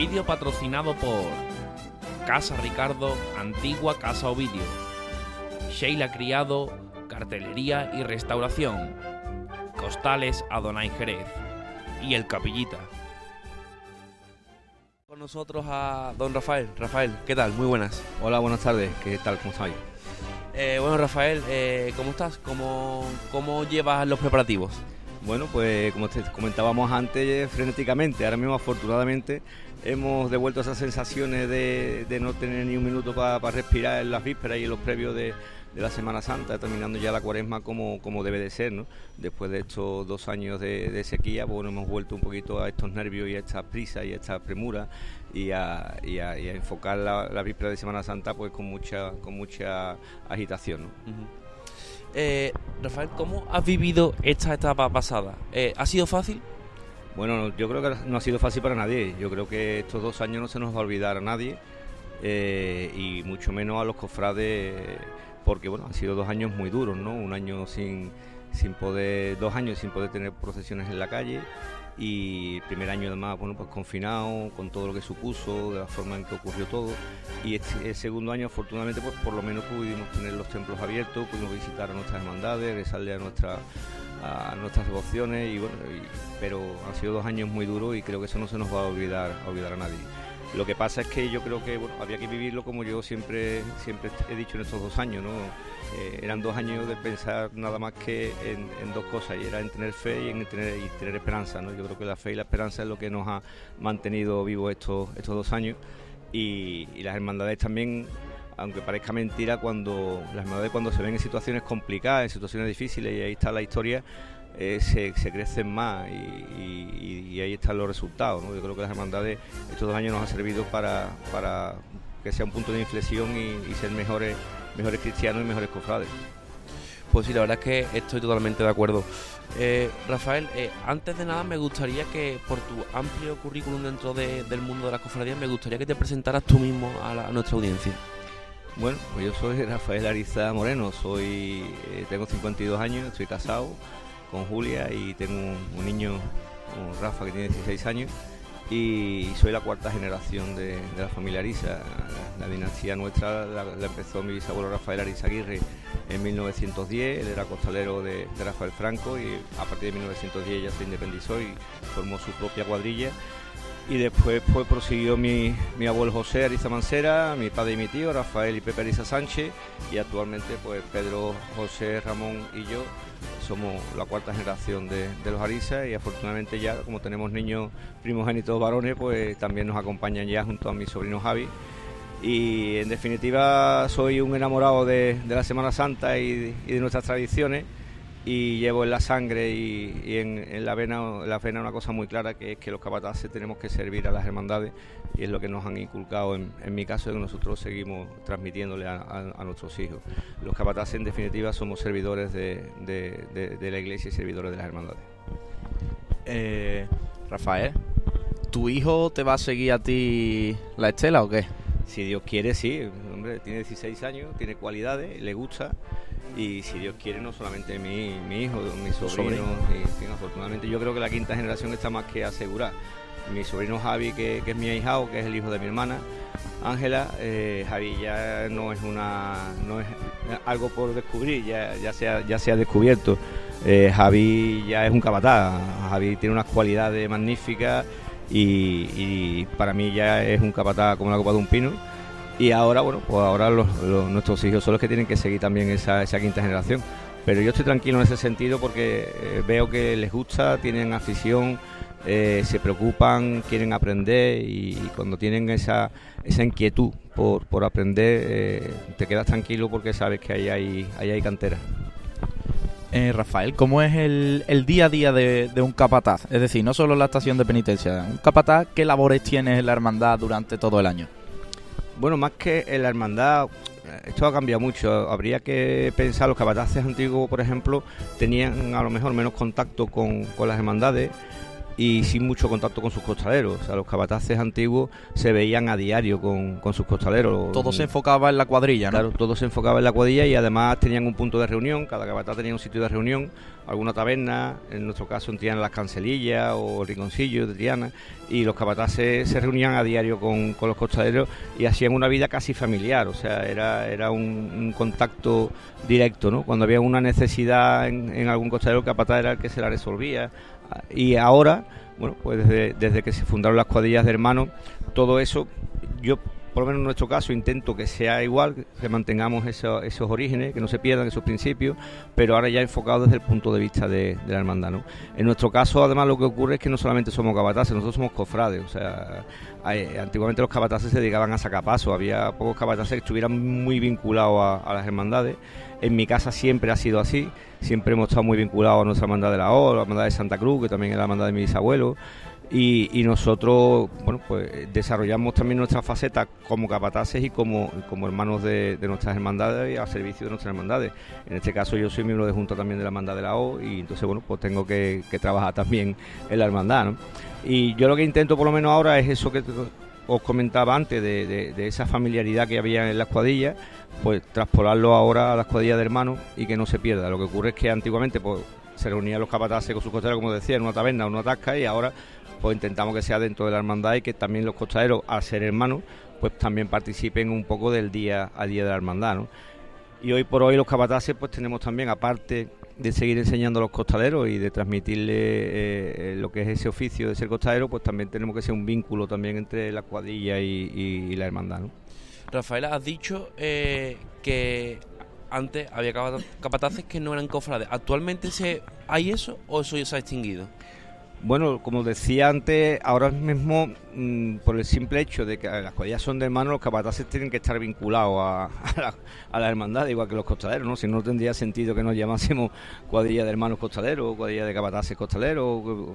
Vídeo patrocinado por Casa Ricardo, Antigua Casa Ovidio, Sheila Criado, Cartelería y Restauración, Costales Adonai Jerez y El Capillita. Con nosotros a don Rafael. Rafael, ¿qué tal? Muy buenas. Hola, buenas tardes. ¿Qué tal? ¿Cómo estáis? Bueno, Rafael, ¿cómo estás? ¿Cómo llevas los preparativos? Bueno, pues como te comentábamos antes, frenéticamente. Ahora mismo, afortunadamente, hemos devuelto esas sensaciones de no tener ni un minuto para respirar en las vísperas y en los previos de la Semana Santa, terminando ya la Cuaresma como debe de ser, ¿no? Después de estos 2 años de sequía, pues bueno, hemos vuelto un poquito a estos nervios y a estas prisas y a esta premura y a enfocar la víspera de Semana Santa pues con mucha agitación, ¿no? Uh-huh. Rafael, ¿cómo has vivido esta etapa pasada? ¿Ha sido fácil? Bueno, yo creo que no ha sido fácil para nadie. Yo creo que estos 2 años no se nos va a olvidar a nadie, y mucho menos a los cofrades, porque bueno, han sido 2 años muy duros, ¿no? 2 años sin poder tener procesiones en la calle, y el primer año además, bueno, pues confinado, con todo lo que supuso, de la forma en que ocurrió todo, y el segundo año afortunadamente pues por lo menos pudimos tener los templos abiertos, pudimos visitar a nuestras hermandades, rezarle a nuestras devociones, y bueno, pero han sido 2 años muy duros y creo que eso no se nos va a olvidar a nadie. Lo que pasa es que yo creo que bueno, había que vivirlo como yo siempre he dicho en estos 2 años, ¿no? Eran 2 años de pensar nada más que en 2 cosas, y era en tener fe y en tener esperanza, ¿no? Yo creo que la fe y la esperanza es lo que nos ha mantenido vivos estos 2 años, y las hermandades también, aunque parezca mentira, cuando se ven en situaciones complicadas, en situaciones difíciles, y ahí está la historia, se crecen más, y ahí están los resultados, ¿no? Yo creo que las hermandades estos 2 años nos han servido para que sea un punto de inflexión y ser mejores cristianos y mejores cofrades. Pues sí, la verdad es que estoy totalmente de acuerdo. Rafael, antes de nada me gustaría que, por tu amplio currículum dentro del mundo de las cofradías, me gustaría que te presentaras tú mismo a nuestra audiencia. Bueno, pues yo soy Rafael Ariza Moreno, tengo 52 años, estoy casado con Julia y tengo un niño, Rafa, que tiene 16 años, y soy la 4ª generación de la familia Ariza. La dinastía nuestra la empezó mi bisabuelo Rafael Ariza Aguirre en 1910, él era costalero de Rafael Franco, y a partir de 1910 ya se independizó y formó su propia cuadrilla. Y después pues prosiguió mi abuelo José Ariza Mancera, mi padre y mi tío Rafael y Pepe Ariza Sánchez, y actualmente pues Pedro, José, Ramón y yo somos la 4ª generación de los Ariza, y afortunadamente ya como tenemos niños primogénitos varones, pues también nos acompañan ya junto a mi sobrino Javi. Y en definitiva soy un enamorado de la Semana Santa y de nuestras tradiciones, y llevo en la sangre y en la vena una cosa muy clara, que es que los capataces tenemos que servir a las hermandades, y es lo que nos han inculcado en mi caso, y que nosotros seguimos transmitiéndole a nuestros hijos. Los capataces en definitiva somos servidores de la iglesia y servidores de las hermandades. Rafael, ¿tu hijo te va a seguir a ti la estela o qué? Si Dios quiere, sí. Hombre, tiene 16 años, tiene cualidades, le gusta, y si Dios quiere, no solamente mi hijo, mi sobrino. Y afortunadamente yo creo que la 5ª generación está más que asegurada. Mi sobrino Javi, que es mi ahijado, que es el hijo de mi hermana Ángela, Javi ya no es algo por descubrir, ya se ha descubierto. Javi ya es un capataz. Javi tiene unas cualidades magníficas, y para mí ya es un capataz como la copa de un pino. Y ahora, bueno, pues ahora nuestros hijos son los que tienen que seguir también esa 5ª generación. Pero yo estoy tranquilo en ese sentido, porque veo que les gusta, tienen afición, se preocupan, quieren aprender, y cuando tienen esa inquietud por aprender, te quedas tranquilo porque sabes que ahí hay cantera. Rafael, ¿cómo es el día a día de un capataz? Es decir, no solo la estación de penitencia, un capataz, ¿qué labores tienes en la hermandad durante todo el año? Bueno, más que en la hermandad, esto ha cambiado mucho. Habría que pensar, los capataces antiguos, por ejemplo, tenían a lo mejor menos contacto con las hermandades, y sin mucho contacto con sus costaleros. O sea, los capataces antiguos se veían a diario con sus costaleros. Todo se enfocaba en la cuadrilla, ¿no? Claro, todo se enfocaba en la cuadrilla y además tenían un punto de reunión, cada capataz tenía un sitio de reunión, alguna taberna, en nuestro caso en Triana las Cancelillas o el Rinconcillo de Triana, y los capataces se reunían a diario con los costaleros y hacían una vida casi familiar, o sea, era un contacto directo, ¿no? Cuando había una necesidad en algún costalero, el capataz era el que se la resolvía. Y ahora, bueno, pues desde que se fundaron las cuadrillas de hermanos, todo eso, yo por lo menos en nuestro caso intento que sea igual, que mantengamos esos orígenes, que no se pierdan esos principios, pero ahora ya enfocado desde el punto de vista de la hermandad, ¿no? En nuestro caso, además, lo que ocurre es que no solamente somos capataces, nosotros somos cofrades, o sea, antiguamente los capataces se dedicaban a sacar pasos, había pocos capataces que estuvieran muy vinculados a las hermandades. En mi casa siempre ha sido así, siempre hemos estado muy vinculados a nuestra hermandad de la O, la hermandad de Santa Cruz, que también es la hermandad de mi bisabuelo, y nosotros, bueno, pues desarrollamos también nuestra faceta como capataces y como hermanos de nuestras hermandades y al servicio de nuestras hermandades. En este caso yo soy miembro de junta también de la hermandad de la O y entonces, bueno, pues tengo que trabajar también en la hermandad, ¿no? Y yo lo que intento por lo menos ahora es eso que os comentaba antes, de esa familiaridad que había en las cuadrillas, pues traspolarlo ahora a las cuadrillas de hermanos y que no se pierda. Lo que ocurre es que antiguamente pues se reunían los capataces con sus costaleros, como decía, en una taberna o en una tasca, y ahora pues intentamos que sea dentro de la hermandad y que también los costaleros, al ser hermanos, pues también participen un poco del día a día de la hermandad, ¿no? Y hoy por hoy los capataces pues tenemos también, aparte de seguir enseñando a los costaleros y de transmitirle lo que es ese oficio de ser costalero, pues también tenemos que ser un vínculo también entre la cuadrilla y la hermandad, ¿no? Rafael, has dicho que antes había capataces que no eran cofrades. ¿Actualmente hay eso o eso ya se ha extinguido? Bueno, como decía antes, ahora mismo, por el simple hecho de que las cuadrillas son de hermanos, los capataces tienen que estar vinculados a la hermandad, igual que los costaleros, ¿no? Si no, tendría sentido que nos llamásemos cuadrilla de hermanos costaleros o cuadrilla de capataces costaleros.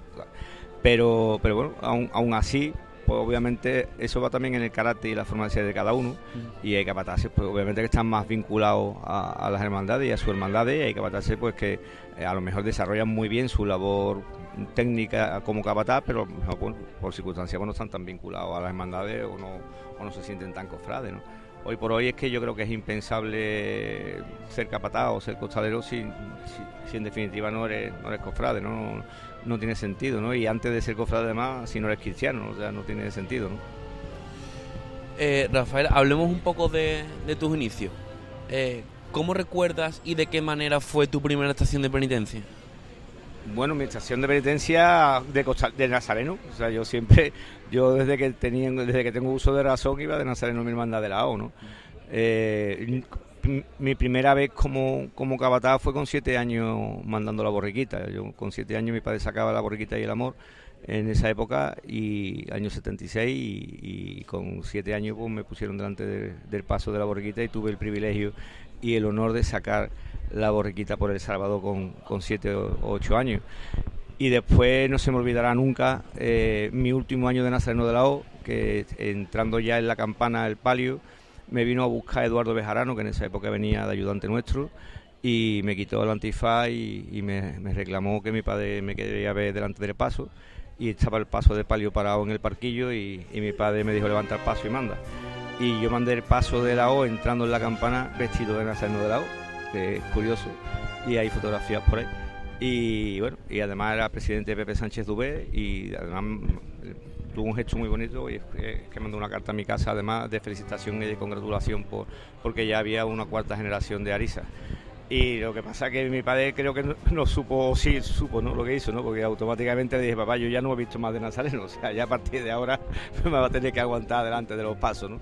Pero bueno, aún así, pues obviamente eso va también en el carácter y la forma de ser de cada uno. Y hay capataces, pues obviamente que están más vinculados a las hermandades y a sus hermandades, y hay capataces pues que a lo mejor desarrollan muy bien su labor técnica como capataz, pero bueno, por circunstancias no están tan vinculados a las hermandades o no se sienten tan cofrades, ¿no? Hoy por hoy es que yo creo que es impensable ser capataz o ser costalero si en definitiva no eres cofrade, no tiene sentido, ¿no? Y antes de ser cofrade además, si no eres cristiano, o sea, no tiene sentido, ¿no? Rafael, hablemos un poco de tus inicios. ¿Cómo recuerdas y de qué manera fue tu primera estación de penitencia? Bueno, mi estación de penitencia de nazareno, o sea, yo desde que tengo uso de razón iba de nazareno a mi hermandad de la O, ¿no? Mi primera vez como capataz fue con 7 años mandando la borriquita. Yo con 7 años mi padre sacaba la borriquita y el amor en esa época, y año 76, y con 7 años pues me pusieron delante del paso de la borriquita y tuve el privilegio y el honor de sacar la borriquita por El Salvador con 7 o 8 años. Y después no se me olvidará nunca mi último año de nazareno de la O, que entrando ya en la campana del palio me vino a buscar Eduardo Bejarano, que en esa época venía de ayudante nuestro, y me quitó el antifaz y me reclamó que mi padre me quería ver delante del paso, y estaba el paso de palio parado en el parquillo, y mi padre me dijo: levanta el paso y manda. Y yo mandé el paso de la O entrando en la campana vestido de nazareno de la O, que es curioso, y hay fotografías por ahí. Y bueno, y además era presidente de Pepe Sánchez Dubé, y además tuvo un gesto muy bonito, y es que mandó una carta a mi casa, además de felicitación y de congratulación porque ya había una cuarta generación de Arisa. Y lo que pasa es que mi padre creo que no supo, sí supo, ¿no?, lo que hizo, ¿no?, porque automáticamente le dije: papá, yo ya no he visto más de nazareno, o sea, ya a partir de ahora me va a tener que aguantar delante de los pasos, ¿no?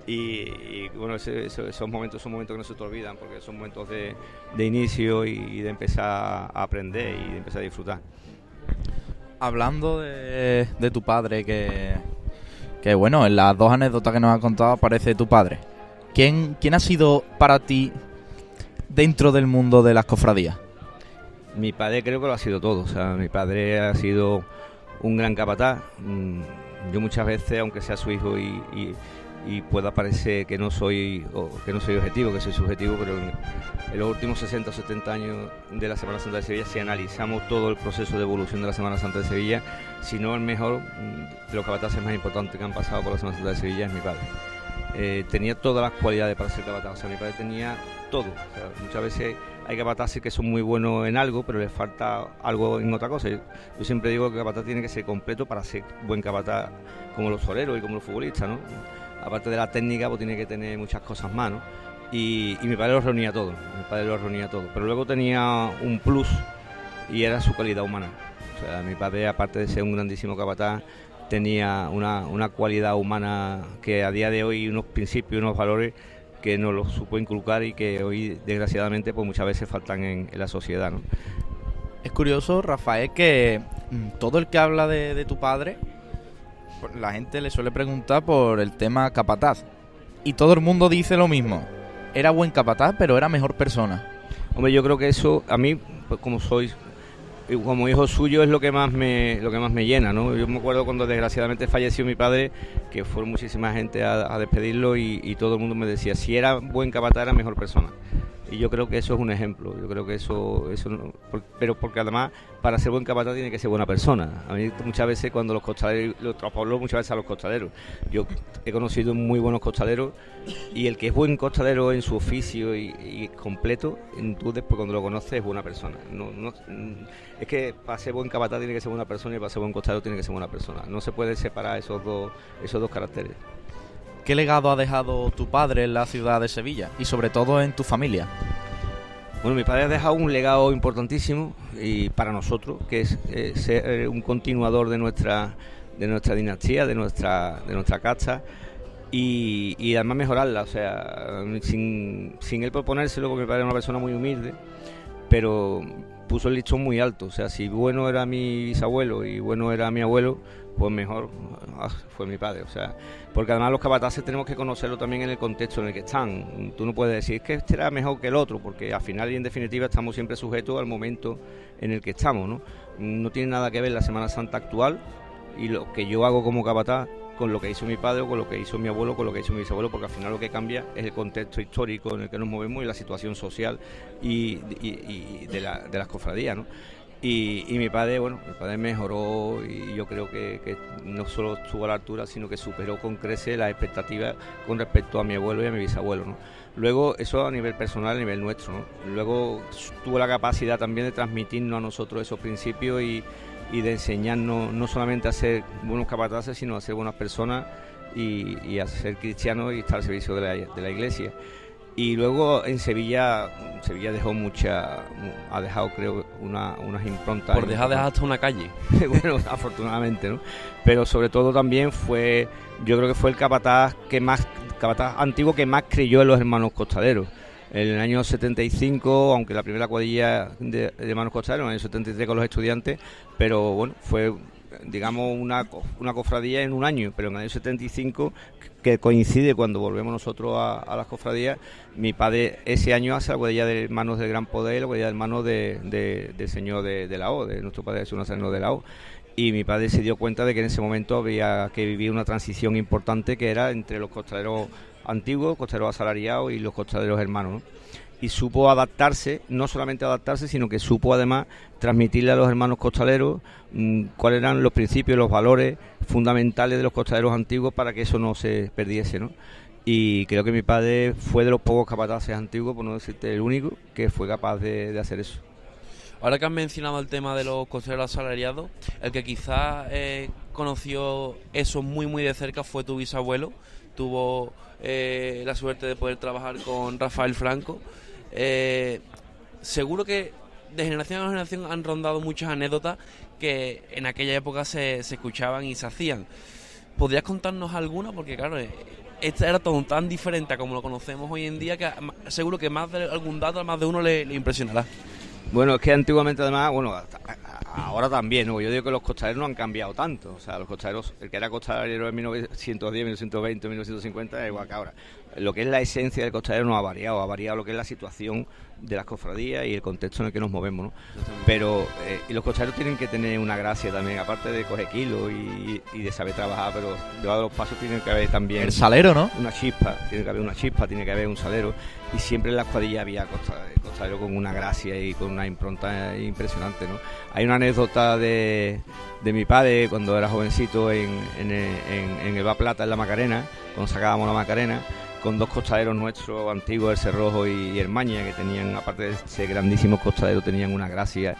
Y bueno, esos momentos son momentos que no se te olvidan, porque son momentos de inicio y de empezar a aprender y de empezar a disfrutar. Hablando de tu padre, que bueno, en las dos anécdotas que nos has contado aparece tu padre. ¿Quién ha sido para ti dentro del mundo de las cofradías? Mi padre creo que lo ha sido todo, o sea, mi padre ha sido un gran capataz. Yo muchas veces, aunque sea su hijo y y pueda parecer que no soy objetivo, que soy subjetivo, pero en los últimos 60 o 70 años de la Semana Santa de Sevilla, si analizamos todo el proceso de evolución de la Semana Santa de Sevilla, si no el mejor de los capataces más importantes que han pasado por la Semana Santa de Sevilla es mi padre. Tenía todas las cualidades para ser capataz, o sea, mi padre tenía todo. O sea, muchas veces hay capataces que son muy buenos en algo, pero les falta algo en otra cosa. Yo siempre digo que el capataz tiene que ser completo para ser buen capataz, como los toreros y como los futbolistas, ¿no? Aparte de la técnica, pues tiene que tener muchas cosas más, ¿no? Y mi padre lo reunía todo, pero luego tenía un plus y era su calidad humana. O sea, mi padre, aparte de ser un grandísimo capataz, tenía una cualidad humana que a día de hoy, unos principios, unos valores que nos los supo inculcar y que hoy, desgraciadamente, pues muchas veces faltan en la sociedad, ¿no? Es curioso, Rafael, que todo el que habla de tu padre, la gente le suele preguntar por el tema capataz. Y todo el mundo dice lo mismo. Era buen capataz, pero era mejor persona. Hombre, yo creo que eso, a mí, pues como hijo suyo, es lo que más me llena, ¿no? Yo me acuerdo cuando desgraciadamente falleció mi padre, que fue muchísima gente a despedirlo y todo el mundo me decía, si era buen capataz era mejor persona. Y yo creo que eso es un ejemplo, yo creo que eso no, pero porque además para ser buen capataz tiene que ser buena persona. A mí muchas veces cuando los costaleros, lo traspolo muchas veces a los costaleros, yo he conocido muy buenos costaleros y el que es buen costalero en su oficio y completo, tú después cuando lo conoces es buena persona. Es que para ser buen capataz tiene que ser buena persona y para ser buen costalero tiene que ser buena persona. No se puede separar esos dos caracteres. ¿Qué legado ha dejado tu padre en la ciudad de Sevilla y sobre todo en tu familia? Bueno, mi padre ha dejado un legado importantísimo y para nosotros, que es ser un continuador de nuestra dinastía, de nuestra casta y además mejorarla. O sea, sin él proponérselo, porque mi padre era una persona muy humilde, pero puso el listón muy alto. O sea, si bueno era mi bisabuelo y bueno era mi abuelo, pues mejor fue mi padre. O sea, porque además los capataces tenemos que conocerlo también en el contexto en el que están. Tú no puedes decir que este era mejor que el otro, porque al final y en definitiva estamos siempre sujetos al momento en el que estamos, ¿no? No tiene nada que ver la Semana Santa actual y lo que yo hago como capataz con lo que hizo mi padre o con lo que hizo mi abuelo o con lo que hizo mi bisabuelo, porque al final lo que cambia es el contexto histórico en el que nos movemos y la situación social y de las cofradías, ¿no? Y mi padre mejoró y yo creo que no solo estuvo a la altura, sino que superó con creces las expectativas con respecto a mi abuelo y a mi bisabuelo, ¿no? Luego, eso a nivel personal, a nivel nuestro, ¿no? Luego tuvo la capacidad también de transmitirnos a nosotros esos principios y de enseñarnos no solamente a ser buenos capataces, sino a ser buenas personas y a ser cristianos y estar al servicio de la iglesia. Y luego en Sevilla ha dejado creo unas improntas. Por dejar hasta una calle. Bueno, afortunadamente, ¿no? Pero sobre todo también yo creo que fue el capataz antiguo que más creyó en los hermanos costaleros. En el año 75, aunque la primera cuadrilla de hermanos costaleros, en el año 73 con los estudiantes, pero bueno, fue digamos una cofradía en un año, pero en el año 75, que coincide cuando volvemos nosotros a las cofradías, mi padre ese año hace la cuadrilla de hermanos del Gran Poder, la cuadrilla de hermanos del Señor de la O, de nuestro Padre Jesús Nazareno de la O. Y mi padre se dio cuenta de que en ese momento había que vivir una transición importante que era entre los costaleros antiguos, costaleros asalariados y los costaleros hermanos, ¿no? Y supo adaptarse, no solamente adaptarse, sino que supo además transmitirle a los hermanos costaleros cuáles eran los principios, los valores fundamentales de los costaleros antiguos para que eso no se perdiese, ¿no? Y creo que mi padre fue de los pocos capataces antiguos, por no decirte el único, que fue capaz de hacer eso. Ahora que has mencionado el tema de los costaleros asalariados, el que quizás conoció eso muy muy de cerca fue tu bisabuelo. Tuvo la suerte de poder trabajar con Rafael Franco. Seguro que de generación a generación han rondado muchas anécdotas que en aquella época se escuchaban y se hacían. ¿Podrías contarnos alguna? Porque claro, esta era todo tan diferente a como lo conocemos hoy en día que seguro que más de algún dato a más de uno le impresionará. Bueno, es que antiguamente además, bueno, ahora también, ¿no? Yo digo que los costaleros no han cambiado tanto. O sea, los costaleros, el que era costalero en 1910, 1920, 1950 es igual que ahora. Lo que es la esencia del costalero no ha variado lo que es la situación de las cofradías y el contexto en el que nos movemos, ¿no? Pero y los costaleros tienen que tener una gracia también, aparte de coger kilos y de saber trabajar, pero debajo de los pasos tiene que haber también... El salero, ¿no? Una chispa, tiene que haber una chispa, tiene que haber un salero, y siempre en la cuadrilla había costalero con una gracia y con una impronta impresionante, ¿no? Hay una anécdota de mi padre cuando era jovencito en el Bar Plata, en la Macarena, cuando sacábamos la Macarena, con dos costaleros nuestros antiguos, el Cerrojo y el Maña, que tenían, aparte de ser grandísimos costaleros, tenían una gracia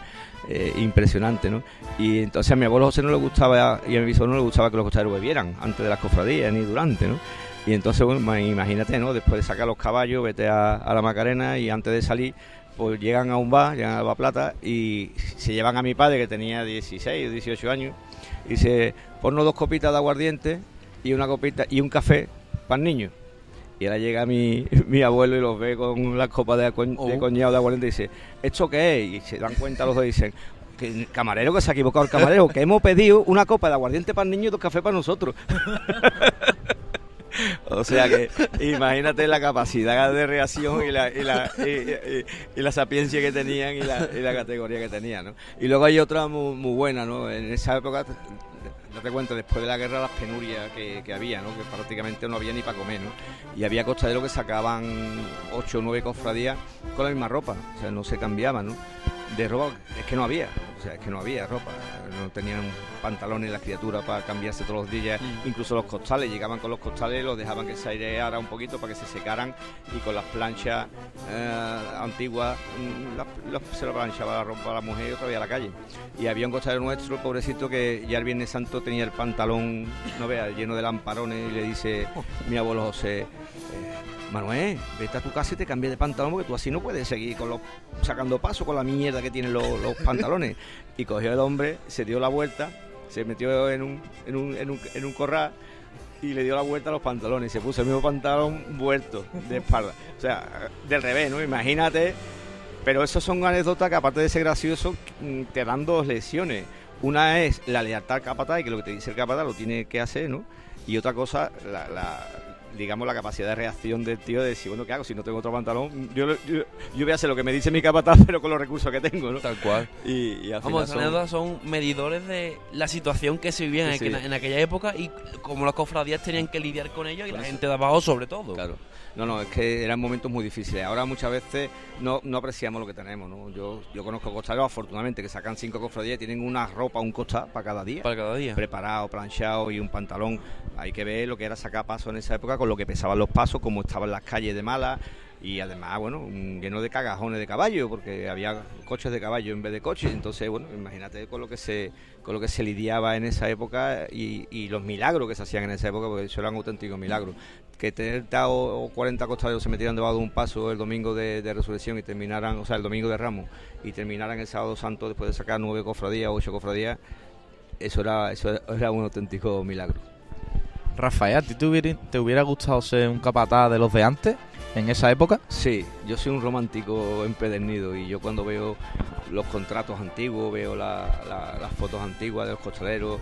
impresionante, ¿no? Y entonces a mi abuelo José no le gustaba, y a mi bisabuelo no le gustaba que los costaleros bebieran antes de las cofradías ni durante, ¿no? Y entonces, bueno, imagínate, ¿no? Después de sacar los caballos, vete a la Macarena, y antes de salir, pues llegan a un bar, llegan al Bar Plata, y se llevan a mi padre, que tenía 16 o 18 años, y dice, ponnos 2 copitas de aguardiente y una copita y un café para el niño. Y ahora llega mi abuelo y los ve con las copas de coñado de aguardiente y dice, ¿esto qué es? Y se dan cuenta los dos y dicen, que el camarero, que se ha equivocado el camarero, que hemos pedido una copa de aguardiente para el niño y 2 cafés para nosotros. O sea que imagínate la capacidad de reacción y la sapiencia que tenían y la categoría que tenían, ¿no? Y luego hay otra muy buena, ¿no? En esa época, date cuenta, después de la guerra, las penurias que había, ¿no? Que prácticamente no había ni para comer, ¿no? Y había costaleros que sacaban 8 o 9 cofradías con la misma ropa, o sea, no se cambiaban, ¿no? De ropa es que no había, o sea, es que no había ropa, no tenían pantalones las criaturas para cambiarse todos los días, incluso los costales, llegaban con los costales, los dejaban que se aireara un poquito para que se secaran, y con las planchas antiguas se lo planchaba la ropa a la mujer y otra vez a la calle. Y había un costalero nuestro, pobrecito, que ya el Viernes Santo tenía el pantalón, no veas, lleno de lamparones, y le dice mi abuelo José, Manuel, vete a tu casa y te cambies de pantalón, porque tú así no puedes seguir sacando paso con la mierda que tienen los pantalones. Y cogió el hombre, se dio la vuelta, se metió en un corral y le dio la vuelta a los pantalones, y se puso el mismo pantalón vuelto de espalda, o sea, del revés, ¿no? Imagínate. Pero eso son anécdotas que, aparte de ser gracioso, te dan 2 lecciones. Una es la lealtad al capataz, y que lo que te dice el capataz lo tiene que hacer, ¿no? Y otra cosa, digamos, la capacidad de reacción del tío de decir, bueno, ¿qué hago? Si no tengo otro pantalón, yo voy a hacer lo que me dice mi capataz, pero con los recursos que tengo, ¿no? Tal cual. Y al Vamos, final esas anécdotas son medidores de la situación que se vivía en aquella época, y cómo las cofradías tenían que lidiar con ello, y la gente de abajo sobre todo. Claro. No, es que eran momentos muy difíciles. Ahora muchas veces no apreciamos lo que tenemos, ¿no? Yo conozco costaleros, afortunadamente, que sacan 5 cofradías y tienen una ropa, un costal para cada día. Para cada día. Preparado, planchado, y un pantalón. Hay que ver lo que era sacar pasos en esa época, con lo que pesaban los pasos, cómo estaban las calles de Málaga, y además, bueno, lleno de cagajones de caballo, porque había coches de caballo en vez de coches. Entonces, bueno, imagínate con lo que se lidiaba en esa época, y los milagros que se hacían en esa época, porque eso eran auténticos milagros. Que 30 o 40 costaleros se metieran debajo de un paso el domingo de Resurrección y terminaran, o sea, el domingo de Ramos, y terminaran el sábado santo después de sacar 9 cofradías o 8 cofradías, eso era un auténtico milagro. Rafael, ¿a ti te hubiera gustado ser un capataz de los de antes, en esa época? Sí, yo soy un romántico empedernido, y yo cuando veo los contratos antiguos, veo las fotos antiguas de los costaleros,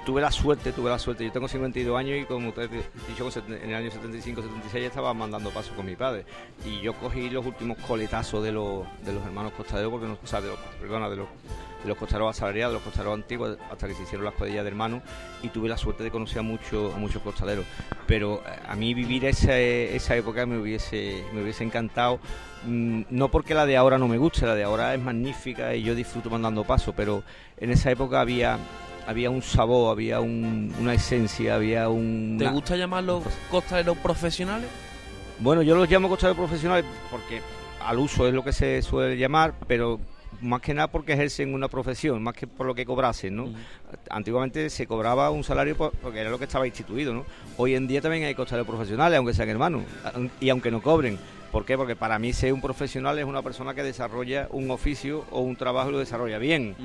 tuve la suerte, yo tengo 52 años, y como te he dicho, en el año 75, 76 estaba mandando pasos con mi padre, y yo cogí los últimos coletazos de los hermanos costaleros, porque de los costaleros asalariados, de los costaleros antiguos, hasta que se hicieron las cuadrillas de hermanos, y tuve la suerte de conocer a muchos costaleros. Pero a mí vivir esa época me hubiese encantado, no porque la de ahora no me guste, la de ahora es magnífica y yo disfruto mandando pasos, pero en esa época había un sabor, había una esencia, había un... ¿Te gusta llamarlos costaleros profesionales? Bueno, yo los llamo costaleros profesionales porque al uso es lo que se suele llamar, pero más que nada porque ejercen una profesión, más que por lo que cobrasen, ¿no? Antiguamente se cobraba un salario porque era lo que estaba instituido, ¿no? Hoy en día también hay costaleros profesionales, aunque sean hermanos, y aunque no cobren. ¿Por qué? Porque para mí ser un profesional es una persona que desarrolla un oficio o un trabajo y lo desarrolla bien.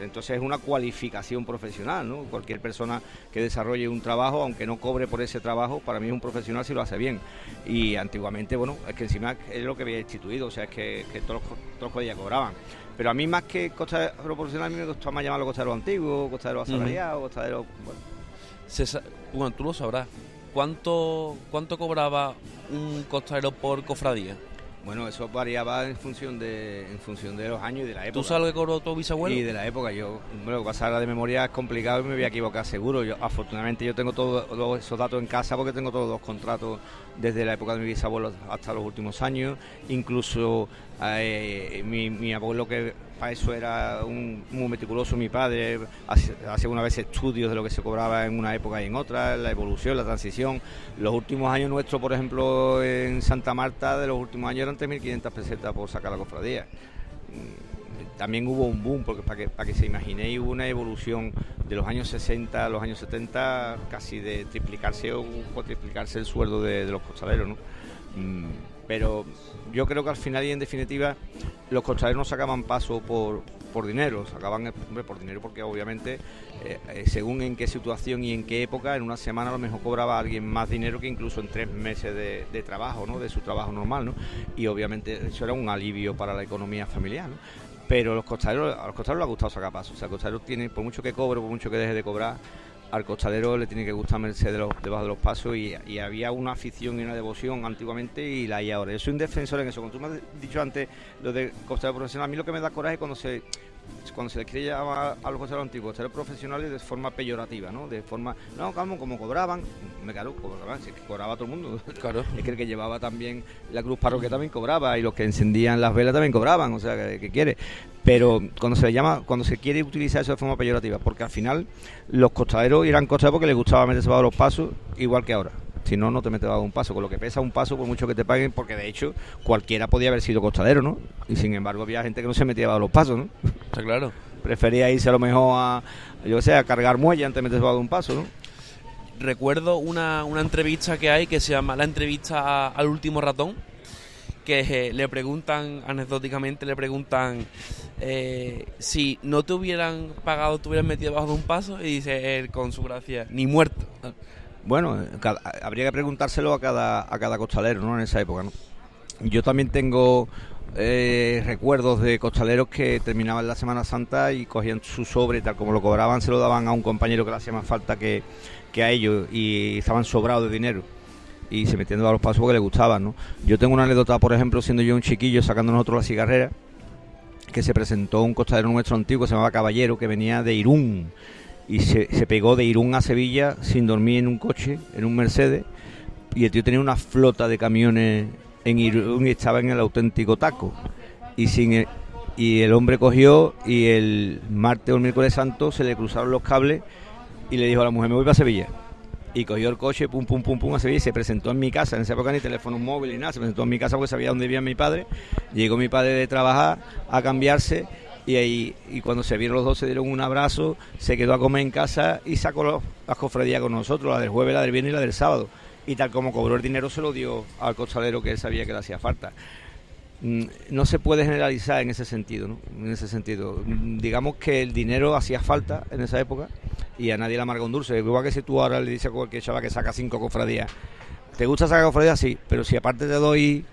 Entonces es una cualificación profesional, ¿no? Cualquier persona que desarrolle un trabajo, aunque no cobre por ese trabajo, para mí es un profesional si lo hace bien. Y antiguamente, bueno, es que encima es lo que había instituido, o sea, es que todos los costillas cobraban. Pero a mí más que costalero profesional, a mí me gustaba más llamarlo costalero antiguo, costalero asalariado, costalero... Bueno, tú lo sabrás. ¿Cuánto cobraba un costalero por cofradía? Bueno, eso variaba en función de los años y de la época. ¿Tú sabes lo que cobró tu bisabuelo? Y de la época. Lo que pasa ahora de memoria es complicado y me voy a equivocar seguro. Afortunadamente yo tengo todos esos datos en casa porque tengo todos los contratos desde la época de mi bisabuelo hasta los últimos años. Incluso mi abuelo, que para eso era muy meticuloso, mi padre hacía una vez estudios de lo que se cobraba en una época y en otra, la evolución, la transición. Los últimos años nuestros, por ejemplo, en Santa Marta, de los últimos años eran 3.500 pesetas por sacar la cofradía. También hubo un boom, porque para que se imaginéis, hubo una evolución de los años 60 a los años 70, casi de triplicarse o cuatriplicarse el sueldo de los costaleros, ¿no? Pero yo creo que al final y en definitiva los costaleros no sacaban paso por dinero, sacaban por dinero porque obviamente según en qué situación y en qué época, en una semana a lo mejor cobraba alguien más dinero que incluso en 3 meses de trabajo, ¿no? De su trabajo normal, ¿no? Y obviamente eso era un alivio para la economía familiar, ¿no? Pero a los costaleros les ha gustado sacar paso. O sea, el costalero tiene, por mucho que cobre, por mucho que deje de cobrar, al costalero le tiene que gustar merced debajo de los pasos, y había una afición y una devoción antiguamente y la hay ahora. Yo soy un defensor en eso. Como tú me has dicho antes, lo de costalero profesional, a mí lo que me da coraje es cuando se les quiere llamar a los costaleros antiguos costaleros profesionales de forma peyorativa, ¿no? De forma, no, como cobraban, cobraban, si es que cobraba todo el mundo. Claro. Es que el que llevaba también la cruz parroquia también cobraba, y los que encendían las velas también cobraban, o sea, ¿qué quiere? Pero cuando se quiere utilizar eso de forma peyorativa, porque al final los costaleros eran costaleros porque les gustaba meterse bajo los pasos, igual que ahora. Si no, no te metes bajo un paso, con lo que pesa un paso, por mucho que te paguen, porque de hecho cualquiera podía haber sido costalero, ¿no? Y sin embargo había gente que no se metía bajo los pasos, ¿no? Está claro. Prefería irse a lo mejor a cargar muelle antes de meterse bajo un paso, ¿no? Recuerdo una entrevista que hay que se llama La entrevista al último ratón, que le preguntan, anecdóticamente le preguntan si no te hubieran pagado, te hubieran metido bajo de un paso, y dice él con su gracia, ni muerto. Bueno, habría que preguntárselo a cada costalero, ¿no? En esa época, ¿no? Yo también tengo recuerdos de costaleros que terminaban la Semana Santa y cogían su sobre, tal como lo cobraban, se lo daban a un compañero que le hacía más falta que a ellos, y estaban sobrados de dinero y se metían a los pasos porque les gustaban, ¿no? Yo tengo una anécdota, por ejemplo, siendo yo un chiquillo sacando nosotros la cigarrera, que se presentó un costalero nuestro antiguo que se llamaba Caballero, que venía de Irún, y se pegó de Irún a Sevilla sin dormir en un coche, en un Mercedes, y el tío tenía una flota de camiones en Irún y estaba en el auténtico taco, y el hombre cogió, y el martes o el miércoles santo se le cruzaron los cables y le dijo a la mujer, me voy para Sevilla, y cogió el coche, pum a Sevilla, y se presentó en mi casa. En esa época ni teléfono móvil ni nada, se presentó en mi casa porque sabía dónde vivía mi padre. Llegó mi padre de trabajar a cambiarse, y cuando se vieron los dos se dieron un abrazo, se quedó a comer en casa y sacó las cofradías con nosotros, la del jueves, la del viernes y la del sábado, y tal como cobró el dinero se lo dio al costalero que él sabía que le hacía falta. No se puede generalizar en ese sentido, ¿no? En ese sentido, digamos que el dinero hacía falta en esa época y a nadie le amarga un dulce. Igual que si tú ahora le dices a cualquier chaval que saca 5 cofradías, ¿te gusta sacar cofradías? Sí, pero si aparte te doy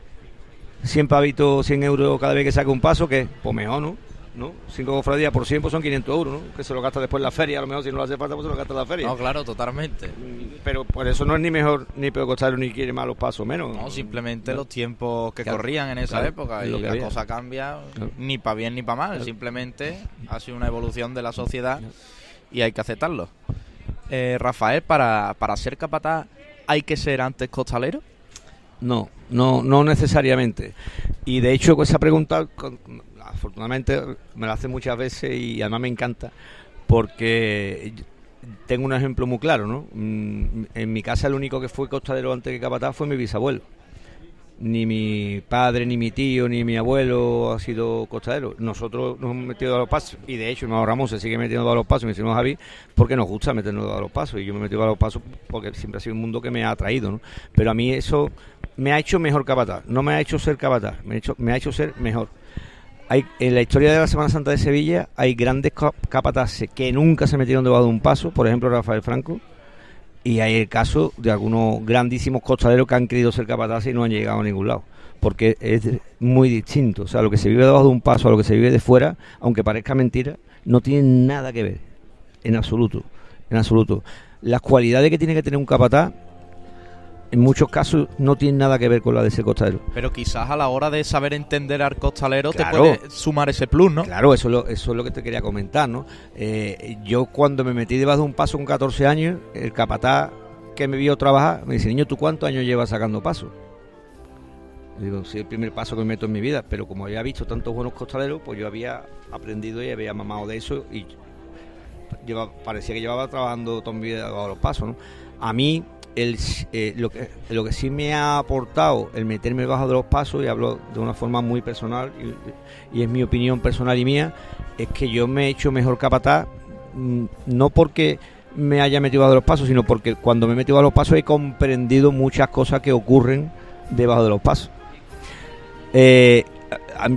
100 pavitos, 100 euros cada vez que saque un paso, ¿qué? Pues mejor, ¿no? 5 cofradías por 100 pues son 500 euros, ¿no? Que se lo gasta después en la feria, a lo mejor si no le hace falta pues se lo gasta en la feria. No, claro, totalmente. Pero por eso no es ni mejor ni peor costalero ni quiere más los pasos menos. No, simplemente los tiempos que Claro, corrían en esa claro, época, es y lo que la había. cosa cambia, Claro. ni para bien ni para mal, Claro. simplemente ha sido una evolución de la sociedad y hay que aceptarlo. Rafael, para ser capataz, ¿hay que ser antes costalero? No necesariamente. Y de hecho, con esa pregunta, afortunadamente me la hace muchas veces y además me encanta, porque tengo un ejemplo muy claro, ¿no? En mi casa el único que fue costalero antes que capataz fue mi bisabuelo. Ni mi padre, ni mi tío, ni mi abuelo ha sido costalero. Nosotros nos hemos metido a los pasos, y de hecho mi hermano Ramón se sigue metiendo a los pasos, mi hermano Javi, porque nos gusta meternos a los pasos, y yo me he metido a los pasos porque siempre ha sido un mundo que me ha atraído, ¿no? Pero a mí eso me ha hecho mejor capataz, no me ha hecho ser capataz, me ha hecho ser mejor. En la historia de la Semana Santa de Sevilla hay grandes capataces que nunca se metieron debajo de un paso, por ejemplo Rafael Franco, y hay el caso de algunos grandísimos costaleros que han querido ser capataces y no han llegado a ningún lado, porque es muy distinto. O sea, lo que se vive debajo de un paso a lo que se vive de fuera, aunque parezca mentira, no tiene nada que ver, en absoluto, en absoluto. Las cualidades que tiene que tener un capataz en muchos casos no tiene nada que ver con la de ser costalero. Pero quizás a la hora de saber entender al costalero, claro, te puede sumar ese plus, ¿no? Claro, eso es lo que te quería comentar, ¿no? Yo cuando me metí debajo de un paso con 14 años, el capataz que me vio trabajar me dice: niño, ¿tú cuántos años llevas sacando pasos? Y digo: sí, el primer paso que me meto en mi vida. Pero como había visto tantos buenos costaleros, pues yo había aprendido y había mamado de eso, y parecía que llevaba trabajando toda mi vida debajo de los pasos, ¿no? A mí lo que sí me ha aportado el meterme debajo de los pasos, y hablo de una forma muy personal, y es mi opinión personal y mía, es que yo me he hecho mejor capataz, no porque me haya metido debajo de los pasos, sino porque cuando me he metido debajo de los pasos he comprendido muchas cosas que ocurren debajo de los pasos.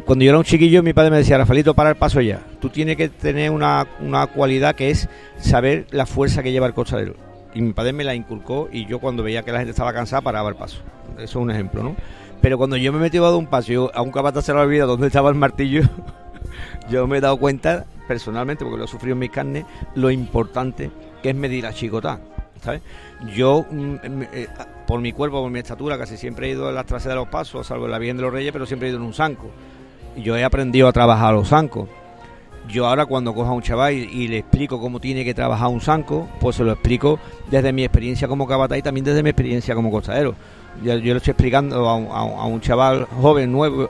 Cuando yo era un chiquillo, mi padre me decía: Rafaelito, para el paso ya. Tú tienes que tener una cualidad, que es saber la fuerza que lleva el costalero. Y mi padre me la inculcó, y yo cuando veía que la gente estaba cansada paraba el paso. Eso es un ejemplo, ¿no? Pero cuando yo me metí debajo de un paso y a un capataz se le olvida dónde estaba el martillo, yo me he dado cuenta personalmente, porque lo he sufrido en mis carnes, lo importante que es medir la chicotá, ¿sabes? Yo, por mi cuerpo, por mi estatura, casi siempre he ido en las traseras de los pasos, salvo en la Virgen de los Reyes, pero siempre he ido en un zanco. Y yo he aprendido a trabajar los zancos. Yo ahora, cuando cojo a un chaval y le explico cómo tiene que trabajar un zanco, pues se lo explico desde mi experiencia como capataz y también desde mi experiencia como costalero. Yo le estoy explicando a un chaval joven, nuevo,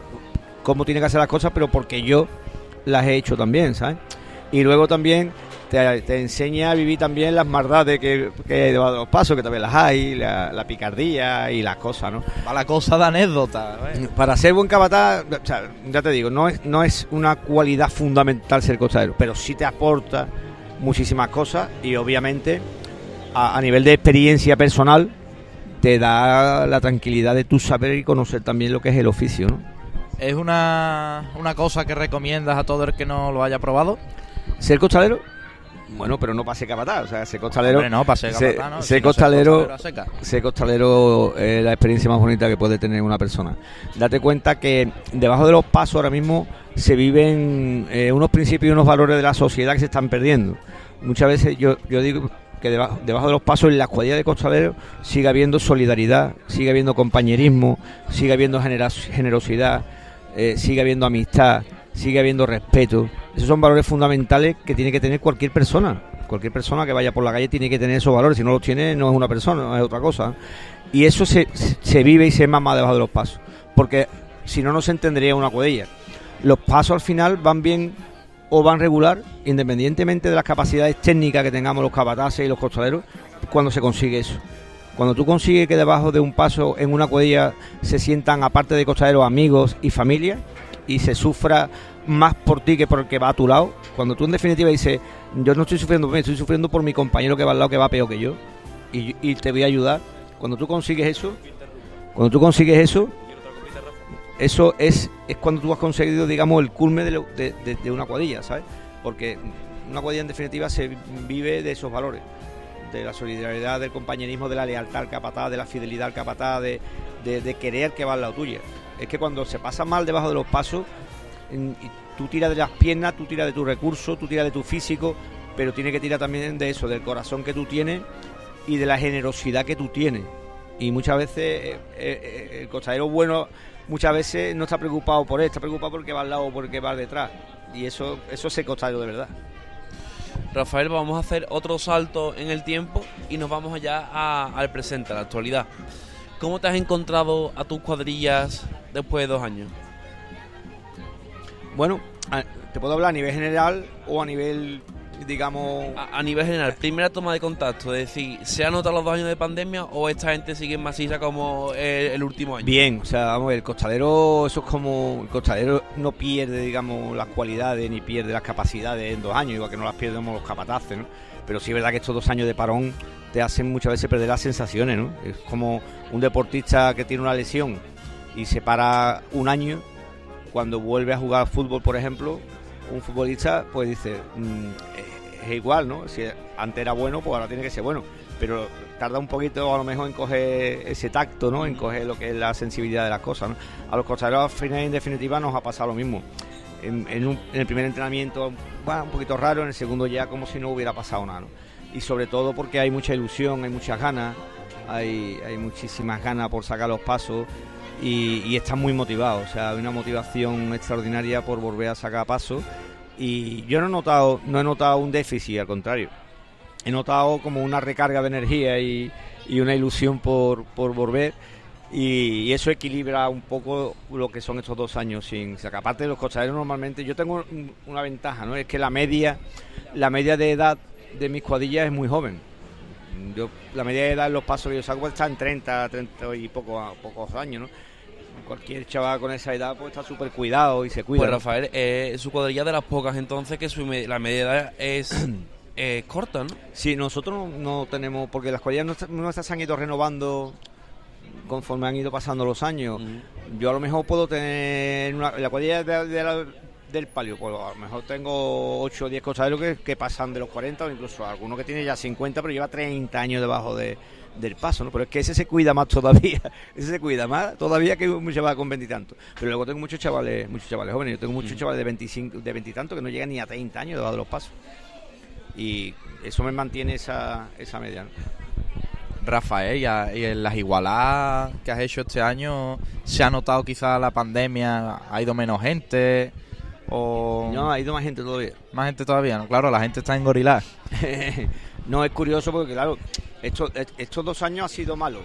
cómo tiene que hacer las cosas, pero porque yo las he hecho también, ¿sabes? Y luego también te enseña a vivir también las maldades que hay debajo de los pasos, que también las hay, la picardía y las cosas, ¿no? Va la cosa de anécdota, ¿eh? Para ser buen capataz, o sea, ya te digo, no es una cualidad fundamental ser costalero, pero sí te aporta muchísimas cosas, y obviamente a nivel de experiencia personal te da la tranquilidad de tu saber y conocer también lo que es el oficio, ¿no? ¿Es una cosa que recomiendas a todo el que no lo haya probado? ¿Ser costalero? Bueno, pero no para ser capataz, o sea, ser costalero... Hombre, no, para ser capataz, ¿no? Ser costalero es la experiencia más bonita que puede tener una persona. Date cuenta que debajo de los pasos ahora mismo se viven unos principios y unos valores de la sociedad que se están perdiendo. Muchas veces yo digo que debajo de los pasos, en la cuadrilla de costaleros, sigue habiendo solidaridad, sigue habiendo compañerismo, sigue habiendo generosidad, sigue habiendo amistad, sigue habiendo respeto. Esos son valores fundamentales que tiene que tener cualquier persona. Cualquier persona que vaya por la calle tiene que tener esos valores. Si no los tiene, no es una persona, es otra cosa. Y eso se vive y se mama debajo de los pasos, porque si no, no se entendería una cuadrilla. Los pasos al final van bien o van regular, independientemente de las capacidades técnicas que tengamos los capataces y los costaleros, cuando se consigue eso. Cuando tú consigues que debajo de un paso en una cuadrilla se sientan, aparte de costaleros, amigos y familia, y se sufra más por ti que por el que va a tu lado. Cuando tú en definitiva dices: yo no estoy sufriendo por mí, estoy sufriendo por mi compañero que va al lado, que va peor que yo, y te voy a ayudar. Cuando tú consigues eso, eso es cuando tú has conseguido, digamos, el culme de una cuadrilla, ¿sabes? Porque una cuadrilla en definitiva se vive de esos valores, de la solidaridad, del compañerismo, de la lealtad al capataz, de la fidelidad al capataz, de querer que va al lado tuya. Es que cuando se pasa mal debajo de los pasos, tú tiras de las piernas, tú tiras de tu recurso, tú tiras de tu físico, pero tienes que tirar también de eso, del corazón que tú tienes y de la generosidad que tú tienes. Y muchas veces el costalero bueno muchas veces no está preocupado por él, está preocupado porque va al lado o porque va detrás. Y eso es el costalero de verdad. Rafael, vamos a hacer otro salto en el tiempo y nos vamos allá al presente, a la actualidad. ¿Cómo te has encontrado a tus cuadrillas después de 2 años? Bueno, te puedo hablar a nivel general o a nivel digamos... A nivel general, primera toma de contacto, es decir, ¿se han notado los 2 años de pandemia o esta gente sigue maciza como el último año? Bien, o sea, vamos, el costalero, eso es como... El costalero no pierde, digamos, las cualidades ni pierde las capacidades en 2 años, igual que no las pierdemos los capataces, ¿no? Pero sí es verdad que estos 2 años de parón te hacen muchas veces perder las sensaciones, ¿no? Es como un deportista que tiene una lesión y se para 1 año, cuando vuelve a jugar fútbol, por ejemplo, un futbolista pues dice, es igual, ¿no? Si antes era bueno, pues ahora tiene que ser bueno, pero tarda un poquito a lo mejor en coger ese tacto, ¿no? En coger lo que es la sensibilidad de las cosas, ¿no? A los costaleros al final, en definitiva, nos ha pasado lo mismo. En el primer entrenamiento, bueno, un poquito raro, en el segundo ya como si no hubiera pasado nada, ¿no? Y sobre todo porque hay mucha ilusión, hay muchas ganas, hay muchísimas ganas por sacar los pasos y están muy motivados, o sea, hay una motivación extraordinaria por volver a sacar pasos y yo no he notado un déficit, al contrario, he notado como una recarga de energía y una ilusión por volver. Y eso equilibra un poco lo que son estos 2 años sin sacar. Aparte de los costaleros, normalmente yo tengo una ventaja, ¿no? Es que la media de edad de mis cuadrillas es muy joven. La media de edad en los pasos que yo saco pues, está en 30 y pocos años, ¿no? Cualquier chaval con esa edad pues está súper cuidado y se cuida. Pues Rafael, su cuadrilla de las pocas entonces que la media edad es corta, ¿no? Sí, nosotros no tenemos, porque las cuadrillas nuestras se han ido renovando conforme han ido pasando los años. Yo a lo mejor puedo tener la cuadrilla del palio, pues a lo mejor tengo 8 o 10 costaleros que pasan de los 40 o incluso algunos que tiene ya 50 pero lleva 30 años debajo del paso, ¿no? Pero es que ese se cuida más todavía, que un chaval con 20 y tantos. Pero luego tengo muchos chavales jóvenes, yo tengo muchos chavales de 25, de 20 y tantos que no llegan ni a 30 años debajo de los pasos. Y eso me mantiene esa media, ¿no? Rafael, y en las igualadas que has hecho este año, ¿se ha notado quizás la pandemia? ¿Ha ido menos gente? ¿O no, ha ido más gente todavía? Más gente todavía, ¿no? Claro, la gente está engorilada. No, es curioso porque, claro, estos 2 años ha sido malo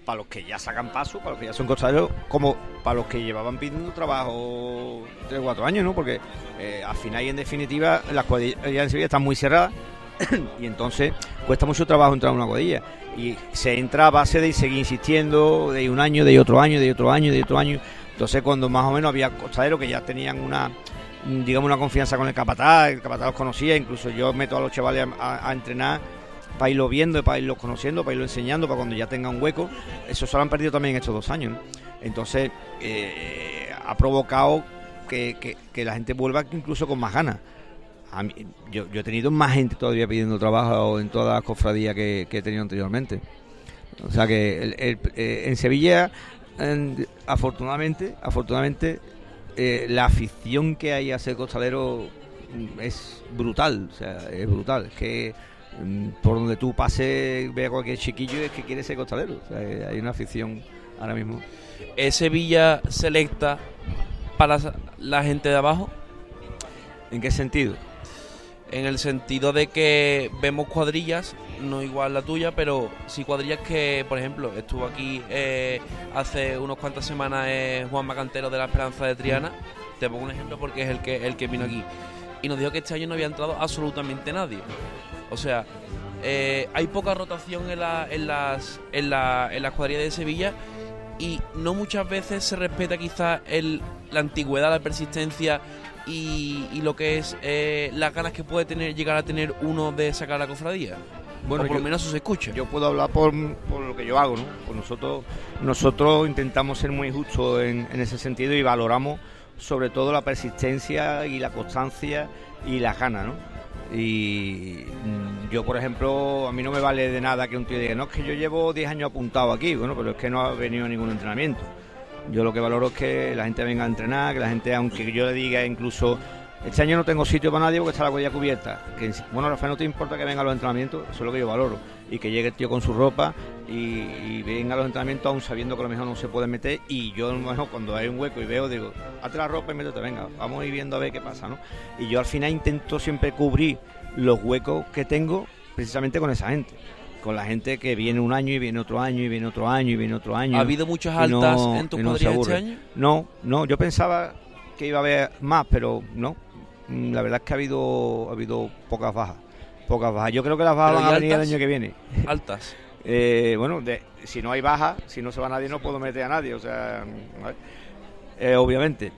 para los que ya sacan paso, para los que ya son costaleros, como para los que llevaban pidiendo trabajo 3 o 4 años, ¿no? Porque al final y en definitiva las cuadrillas en Sevilla están muy cerradas y entonces cuesta mucho trabajo entrar en una cuadrilla y se entra a base de seguir insistiendo de 1 año, de otro año, de otro año, de otro año. Entonces cuando más o menos había costaleros que ya tenían una confianza con el capataz los conocía, incluso yo meto a los chavales a entrenar para irlo viendo, para irlo conociendo, para irlo enseñando, para cuando ya tenga un hueco. Eso se lo han perdido también estos 2 años, ¿no? Entonces ha provocado que la gente vuelva incluso con más ganas. Yo he tenido más gente todavía pidiendo trabajo en todas las cofradías que he tenido anteriormente. O sea que en Sevilla, afortunadamente, la afición que hay a ser costalero es brutal. O sea, es brutal. Es que por donde tú pases, ve a cualquier chiquillo, es que quiere ser costalero. O sea, hay una afición ahora mismo. ¿Es Sevilla selecta para la gente de abajo? ¿En qué sentido? En el sentido de que vemos cuadrillas, no igual la tuya, pero sí cuadrillas que, por ejemplo, estuvo aquí hace unas cuantas semanas Juan Macantero de la Esperanza de Triana. Te pongo un ejemplo porque es el que vino aquí. Y nos dijo que este año no había entrado absolutamente nadie. O sea, hay poca rotación en las cuadrillas de Sevilla y no muchas veces se respeta quizás la antigüedad, la persistencia y lo que es las ganas que puede llegar a tener uno de sacar la cofradía. Bueno, o por lo menos eso se escucha. Yo puedo hablar por lo que yo hago, ¿no? Pues nosotros intentamos ser muy justos en ese sentido y valoramos sobre todo la persistencia y la constancia y las ganas, ¿no? Y yo, por ejemplo, a mí no me vale de nada que un tío diga, no, es que yo llevo 10 años apuntado aquí, bueno, pero es que no ha venido a ningún entrenamiento. Yo lo que valoro es que la gente venga a entrenar, que la gente, aunque yo le diga incluso, este año no tengo sitio para nadie porque está la cuadrilla cubierta, que bueno, Rafael, no te importa que venga a los entrenamientos, eso es lo que yo valoro, y que llegue el tío con su ropa y venga a los entrenamientos aún sabiendo que a lo mejor no se puede meter, y yo a lo mejor cuando hay un hueco y veo, digo, hazte la ropa y métete, venga, vamos a ir viendo a ver qué pasa, ¿no? Y yo al final intento siempre cubrir los huecos que tengo precisamente con esa gente, con la gente que viene un año y viene otro año y viene otro año y viene otro año. ¿Ha habido muchas altas en tu cuadrilla este año? No, yo pensaba que iba a haber más, pero no. la verdad es que ha habido pocas bajas. Yo creo que las bajas ¿Pero van y a venir el altas? año que viene. Altas. Bueno, si no hay baja, si no se va nadie, no puedo meter a nadie, o sea, ¿vale? Obviamente.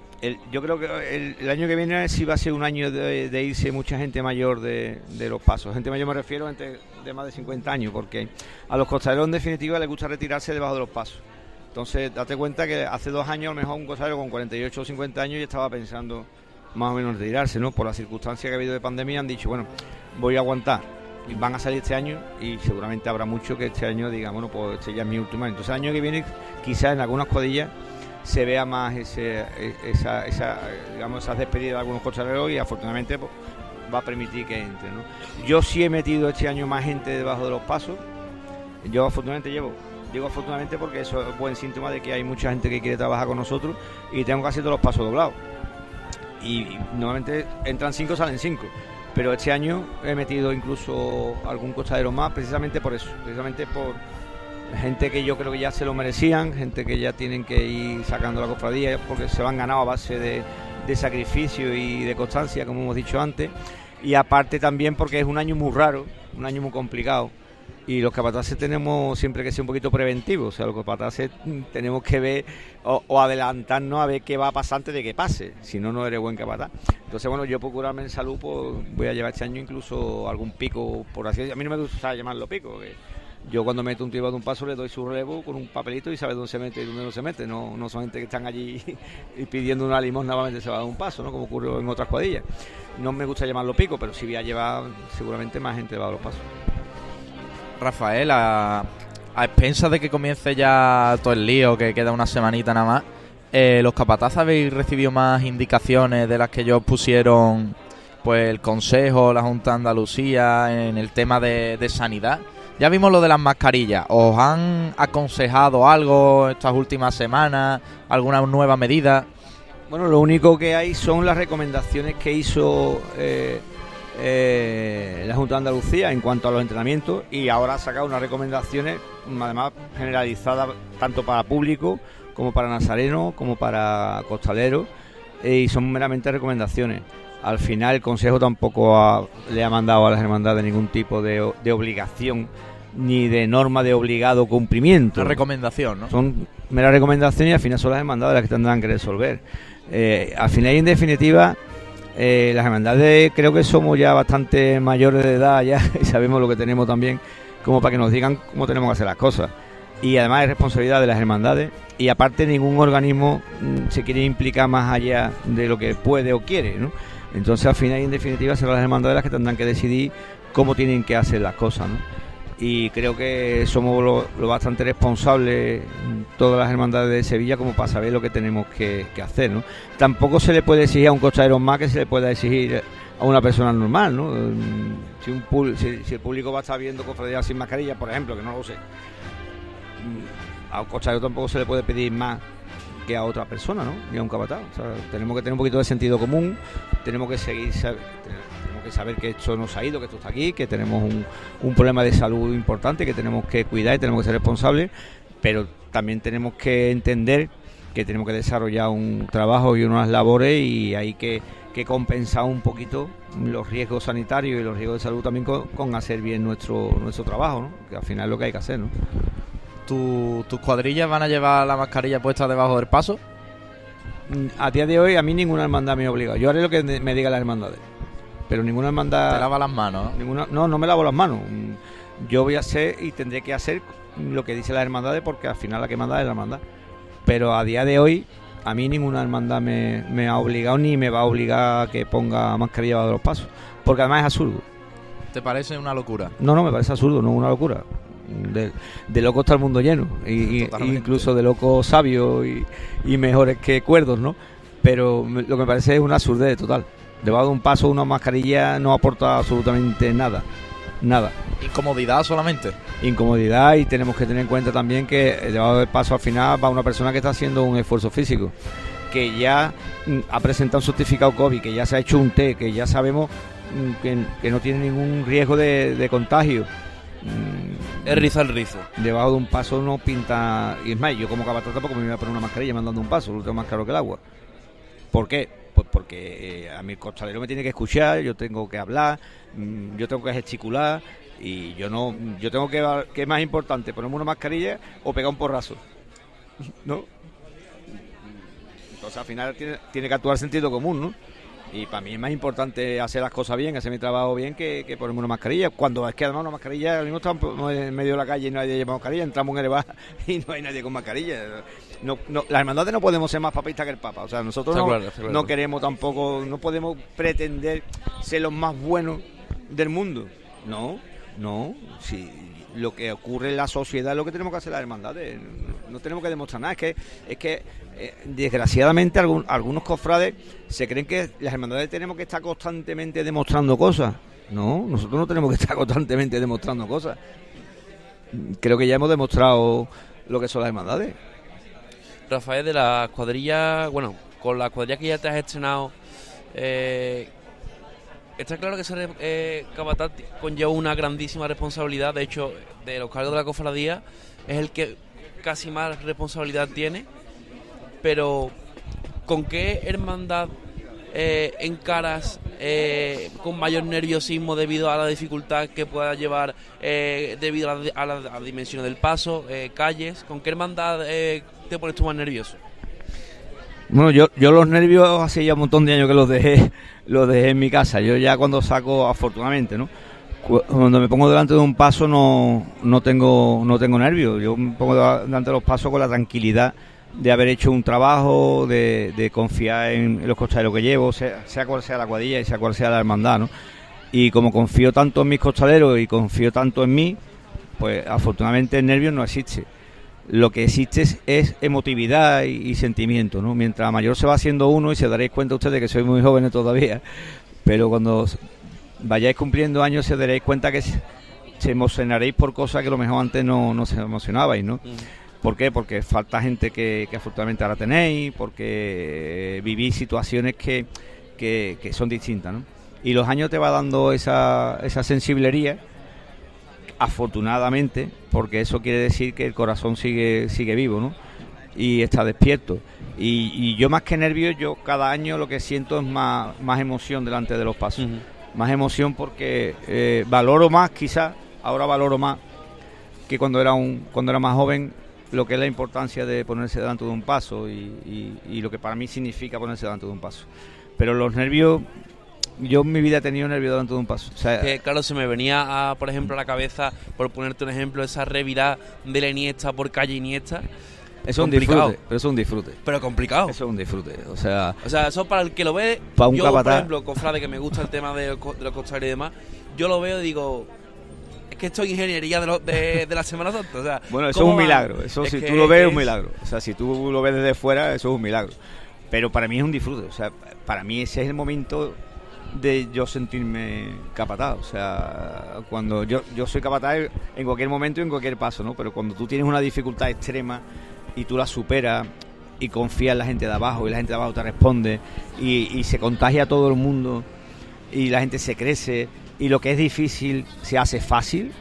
Yo creo que el año que viene sí va a ser un año de irse mucha gente mayor de los pasos. Gente mayor me refiero a gente de más de 50 años, porque a los costaleros en definitiva les gusta retirarse debajo de los pasos. Entonces, date cuenta que hace 2 años a lo mejor un costalero con 48 o 50 años ya estaba pensando más o menos retirarse, ¿no? Por las circunstancias que ha habido de pandemia han dicho, bueno, voy a aguantar. Y van a salir este año y seguramente habrá mucho que este año digan, bueno, pues este ya es mi último año. Entonces el año que viene quizás en algunas cuadrillas se vea más esas despedidas de algunos costaleros y afortunadamente pues, va a permitir que entre, ¿no? Yo sí he metido este año más gente debajo de los pasos. Yo afortunadamente digo afortunadamente porque eso es buen síntoma de que hay mucha gente que quiere trabajar con nosotros y tengo casi todos los pasos doblados. Y normalmente entran 5, salen 5. Pero este año he metido incluso algún costalero más precisamente por eso, precisamente por gente que yo creo que ya se lo merecían, gente que ya tienen que ir sacando la cofradía porque se lo han ganado a base de sacrificio y de constancia, como hemos dicho antes, y aparte también porque es un año muy raro, un año muy complicado, y los capataces tenemos siempre que ser un poquito preventivos, o sea, los capataces tenemos que ver o adelantarnos a ver qué va a pasar antes de que pase, si no, no eres buen capataz. Entonces, bueno, yo por curarme en salud, pues voy a llevar este año incluso algún pico, por así decirlo. A mí no me gusta llamarlo pico, porque yo cuando meto un tío de un paso le doy su relevo con un papelito y sabe dónde se mete y dónde no se mete. No son gente que están allí y pidiendo una limosna nuevamente se va a dar un paso, ¿no? Como ocurrió en otras cuadrillas. No me gusta llamarlo pico, pero sí voy a llevar seguramente más gente debajo de los pasos. Rafael, a expensas de que comience ya todo el lío, que queda una semanita nada más, ¿los capatazes habéis recibido más indicaciones de las que ellos pusieron pues el Consejo, la Junta de Andalucía en el tema de sanidad? Ya vimos lo de las mascarillas. ¿Os han aconsejado algo estas últimas semanas? ¿Alguna nueva medida? Bueno, lo único que hay son las recomendaciones que hizo la Junta de Andalucía en cuanto a los entrenamientos, y ahora ha sacado unas recomendaciones además generalizadas tanto para público como para nazarenos como para costaleros, y son meramente recomendaciones. Al final el Consejo tampoco le ha mandado a las hermandades ningún tipo de obligación ni de norma de obligado cumplimiento. Una recomendación, ¿no? Son meras recomendaciones y al final son las hermandades las que tendrán que resolver. Al final y en definitiva, las hermandades creo que somos ya bastante mayores de edad ya y sabemos lo que tenemos también como para que nos digan cómo tenemos que hacer las cosas. Y además es responsabilidad de las hermandades, y aparte ningún organismo se quiere implicar más allá de lo que puede o quiere, ¿no? Entonces al final y en definitiva serán las hermandades las que tendrán que decidir cómo tienen que hacer las cosas, ¿no? Y creo que somos lo bastante responsables todas las hermandades de Sevilla como para saber lo que tenemos que hacer, ¿no? Tampoco se le puede exigir a un costalero más que se le pueda exigir a una persona normal, ¿no? Si el público va a estar viendo cofradías sin mascarilla, por ejemplo, que no lo sé, a un costalero tampoco se le puede pedir más que a otra persona, ¿no? Ni a un capataz. O sea, tenemos que tener un poquito de sentido común, tenemos que saber que esto nos ha ido, que esto está aquí, que tenemos un problema de salud importante, que tenemos que cuidar y tenemos que ser responsables, pero también tenemos que entender que tenemos que desarrollar un trabajo y unas labores, y hay que compensar un poquito los riesgos sanitarios y los riesgos de salud también con hacer bien nuestro trabajo, ¿no? Que al final es lo que hay que hacer, ¿no? ¿Tus cuadrillas van a llevar la mascarilla puesta debajo del paso? A día de hoy a mí ninguna hermandad me ha obligado. Yo haré lo que me diga las hermandades, pero ninguna hermandad... Te lava las manos, ¿no? No me lavo las manos. Yo voy a hacer y tendré que hacer lo que dice las hermandades, porque al final la que manda es la hermandad. Pero a día de hoy a mí ninguna hermandad me ha obligado ni me va a obligar a que ponga mascarilla debajo de los pasos, porque además es absurdo. ¿Te parece una locura? No, me parece absurdo, no es una locura. De locos está el mundo lleno, y incluso de locos sabios y mejores que cuerdos, ¿no? Pero lo que me parece es una absurdez total. Debajo de un paso una mascarilla no aporta absolutamente nada. ¿Incomodidad solamente? Incomodidad, y tenemos que tener en cuenta también que debajo del paso al final va una persona que está haciendo un esfuerzo físico, que ya ha presentado un certificado COVID, que ya se ha hecho un test, que ya sabemos que no tiene ningún riesgo de contagio. Es rizo el rizo. Debajo de un paso no pinta. Y es más, yo como capataz tampoco me voy a poner una mascarilla mandando un paso, lo tengo más claro que el agua. ¿Por qué? Pues porque a mi costalero me tiene que escuchar, yo tengo que hablar, yo tengo que gesticular, y yo tengo que es más importante, ponerme una mascarilla o pegar un porrazo, ¿no? Entonces al final tiene que actuar sentido común, ¿no? Y para mí es más importante hacer las cosas bien, hacer mi trabajo bien, que ponerme una mascarilla. Cuando es que además una mascarilla, ahora mismo estamos en medio de la calle y no hay nadie lleva mascarilla, entramos en el bar y no hay nadie con mascarilla. Las hermandades no podemos ser más papistas que el Papa. O sea, nosotros no queremos tampoco, no podemos pretender ser los más buenos del mundo. No, si lo que ocurre en la sociedad es lo que tenemos que hacer las hermandades. No tenemos que demostrar nada. Es que desgraciadamente algunos cofrades se creen que las hermandades tenemos que estar constantemente demostrando cosas. No, nosotros no tenemos que estar constantemente demostrando cosas. Creo que ya hemos demostrado lo que son las hermandades. Rafael, de la cuadrilla, bueno, con la cuadrilla que ya te has estrenado, está claro que ser capataz conlleva una grandísima responsabilidad. De hecho, de los cargos de la cofradía es el que casi más responsabilidad tiene. Pero ¿con qué hermandad encaras con mayor nerviosismo debido a la dificultad que pueda llevar debido a la dimensión del paso, calles? ¿Con qué hermandad te pones tú más nervioso? Bueno, yo los nervios hace ya un montón de años que los dejé en mi casa. Yo ya cuando saco, afortunadamente, ¿no? Cuando me pongo delante de un paso no tengo nervios. Yo me pongo delante de los pasos con la tranquilidad de haber hecho un trabajo, de confiar en los costaleros que llevo, sea cual sea la cuadrilla y sea cual sea la hermandad, ¿no? Y como confío tanto en mis costaleros y confío tanto en mí, pues afortunadamente el nervio no existe. Lo que existe es emotividad y sentimiento, ¿no? Mientras mayor se va haciendo uno, y se daréis cuenta ustedes que sois muy jóvenes todavía, pero cuando vayáis cumpliendo años se daréis cuenta que se emocionaréis por cosas que a lo mejor antes no se emocionabais, ¿no? ¿Por qué? Porque falta gente que afortunadamente ahora tenéis, porque vivís situaciones que son distintas, ¿no? Y los años te va dando esa sensiblería, afortunadamente, porque eso quiere decir que el corazón sigue vivo, ¿no? Y está despierto. Y yo más que nervios, yo cada año lo que siento es más emoción delante de los pasos. Más emoción porque valoro más, quizás, ahora valoro más que cuando era más joven, lo que es la importancia de ponerse delante de un paso y lo que para mí significa ponerse delante de un paso. Pero los nervios, yo en mi vida he tenido nervios delante de un paso. O sea, claro, se me venía, por ejemplo, a la cabeza, por ponerte un ejemplo, esa revirada de la Iniesta por calle Iniesta. Eso es un disfrute, pero eso es un disfrute. Pero complicado. Eso es un disfrute, o sea, eso para el que lo ve, para un yo, capataz, por ejemplo, cofrade, que me gusta el tema de los costaleros y demás, yo lo veo y digo, es que esto es ingeniería de la Semana Santa. O sea, bueno, eso es un milagro. Eso, si tú lo ves, es un milagro. O sea, si tú lo ves desde fuera, eso es un milagro. Pero para mí es un disfrute. O sea, para mí ese es el momento de yo sentirme capataz. O sea, cuando yo soy capataz en cualquier momento y en cualquier paso, ¿no? Pero cuando tú tienes una dificultad extrema y tú la superas y confías en la gente de abajo y la gente de abajo te responde y se contagia a todo el mundo y la gente se crece y lo que es difícil se hace fácil,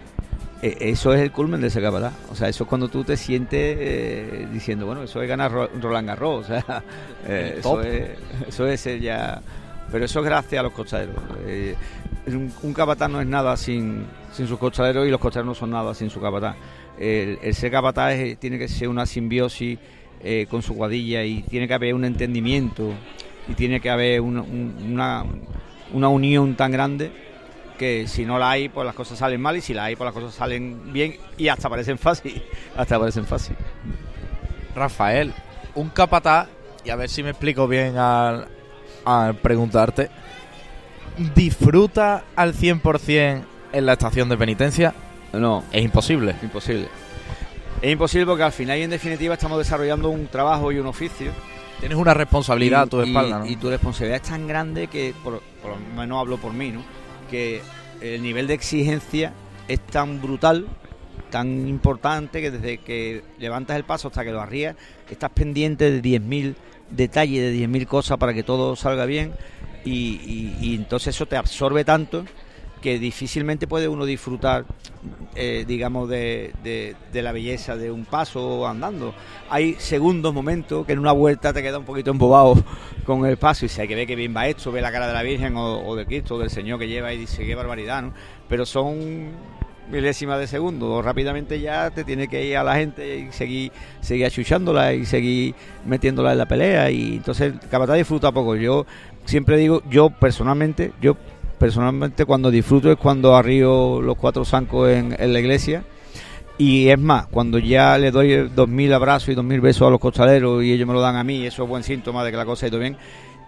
eso es el culmen de ser capataz. O sea, eso es cuando tú te sientes diciendo, bueno, eso es ganar Roland Garros. O sea, eso es ser ya... Pero eso es gracias a los costaleros. Un capataz no es nada sin sus costaleros y los costaleros no son nada sin su capataz. El ser capataz tiene que ser una simbiosis con su cuadrilla y tiene que haber un entendimiento y tiene que haber una unión tan grande que si no la hay, pues las cosas salen mal, y si la hay, pues las cosas salen bien y hasta parecen fácil. Rafael, un capataz, y a ver si me explico bien al preguntarte, ¿disfruta al 100% en la estación de penitencia? No. Es imposible. Es imposible porque al final y en definitiva estamos desarrollando un trabajo y un oficio. Tienes una responsabilidad a tu espalda, ¿no? Y tu responsabilidad es tan grande que, por lo menos hablo por mí, ¿no? Que el nivel de exigencia es tan brutal, tan importante, que desde que levantas el paso hasta que lo arrías, estás pendiente de 10.000 detalles, de 10.000 cosas para que todo salga bien, y entonces eso te absorbe tanto que difícilmente puede uno disfrutar, digamos, de la belleza de un paso andando. Hay segundos, momentos, que en una vuelta te queda un poquito embobado con el paso y si hay que ver que bien va esto, ve la cara de la Virgen o de Cristo o del Señor que lleva y dice qué barbaridad, ¿no? Pero son milésimas de segundo, rápidamente ya te tiene que ir a la gente y seguir achuchándola y seguir metiéndola en la pelea, y entonces el capataz disfruta poco. Yo siempre digo, yo personalmente cuando disfruto es cuando arrío los 4 zancos en la iglesia. Y es más, cuando ya le doy 2000 abrazos y 2000 besos a los costaleros y ellos me lo dan a mí, eso es buen síntoma de que la cosa ha ido bien.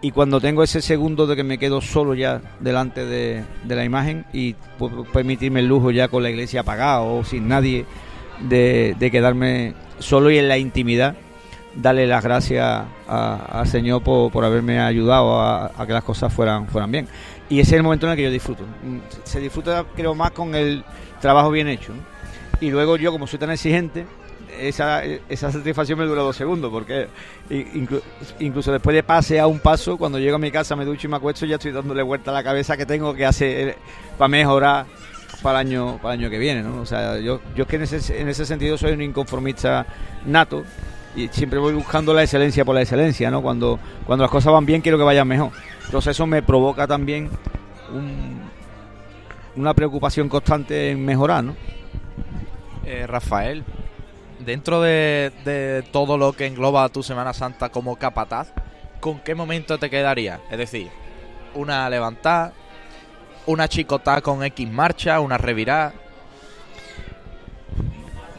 Y cuando tengo ese segundo de que me quedo solo ya delante de la imagen y puedo permitirme el lujo ya con la iglesia apagada o sin nadie de quedarme solo y en la intimidad, darle las gracias al Señor por haberme ayudado a que las cosas fueran bien. Y ese es el momento en el que yo disfruto. Se disfruta, creo, más con el trabajo bien hecho, ¿no? Y luego yo, como soy tan exigente, esa satisfacción me dura 2 segundos, porque incluso después de pase a un paso, cuando llego a mi casa, me ducho y me acuesto, ya estoy dándole vuelta a la cabeza que tengo que hacer para mejorar para el año que viene, ¿no? O sea, yo es que en ese sentido soy un inconformista nato y siempre voy buscando la excelencia por la excelencia, ¿no? Cuando las cosas van bien, quiero que vayan mejor. Entonces eso me provoca también una preocupación constante en mejorar, ¿no? Rafael, dentro de todo lo que engloba tu Semana Santa como capataz, ¿con qué momento te quedaría? Es decir, una levantada, una chicotá con X marcha, una revirada.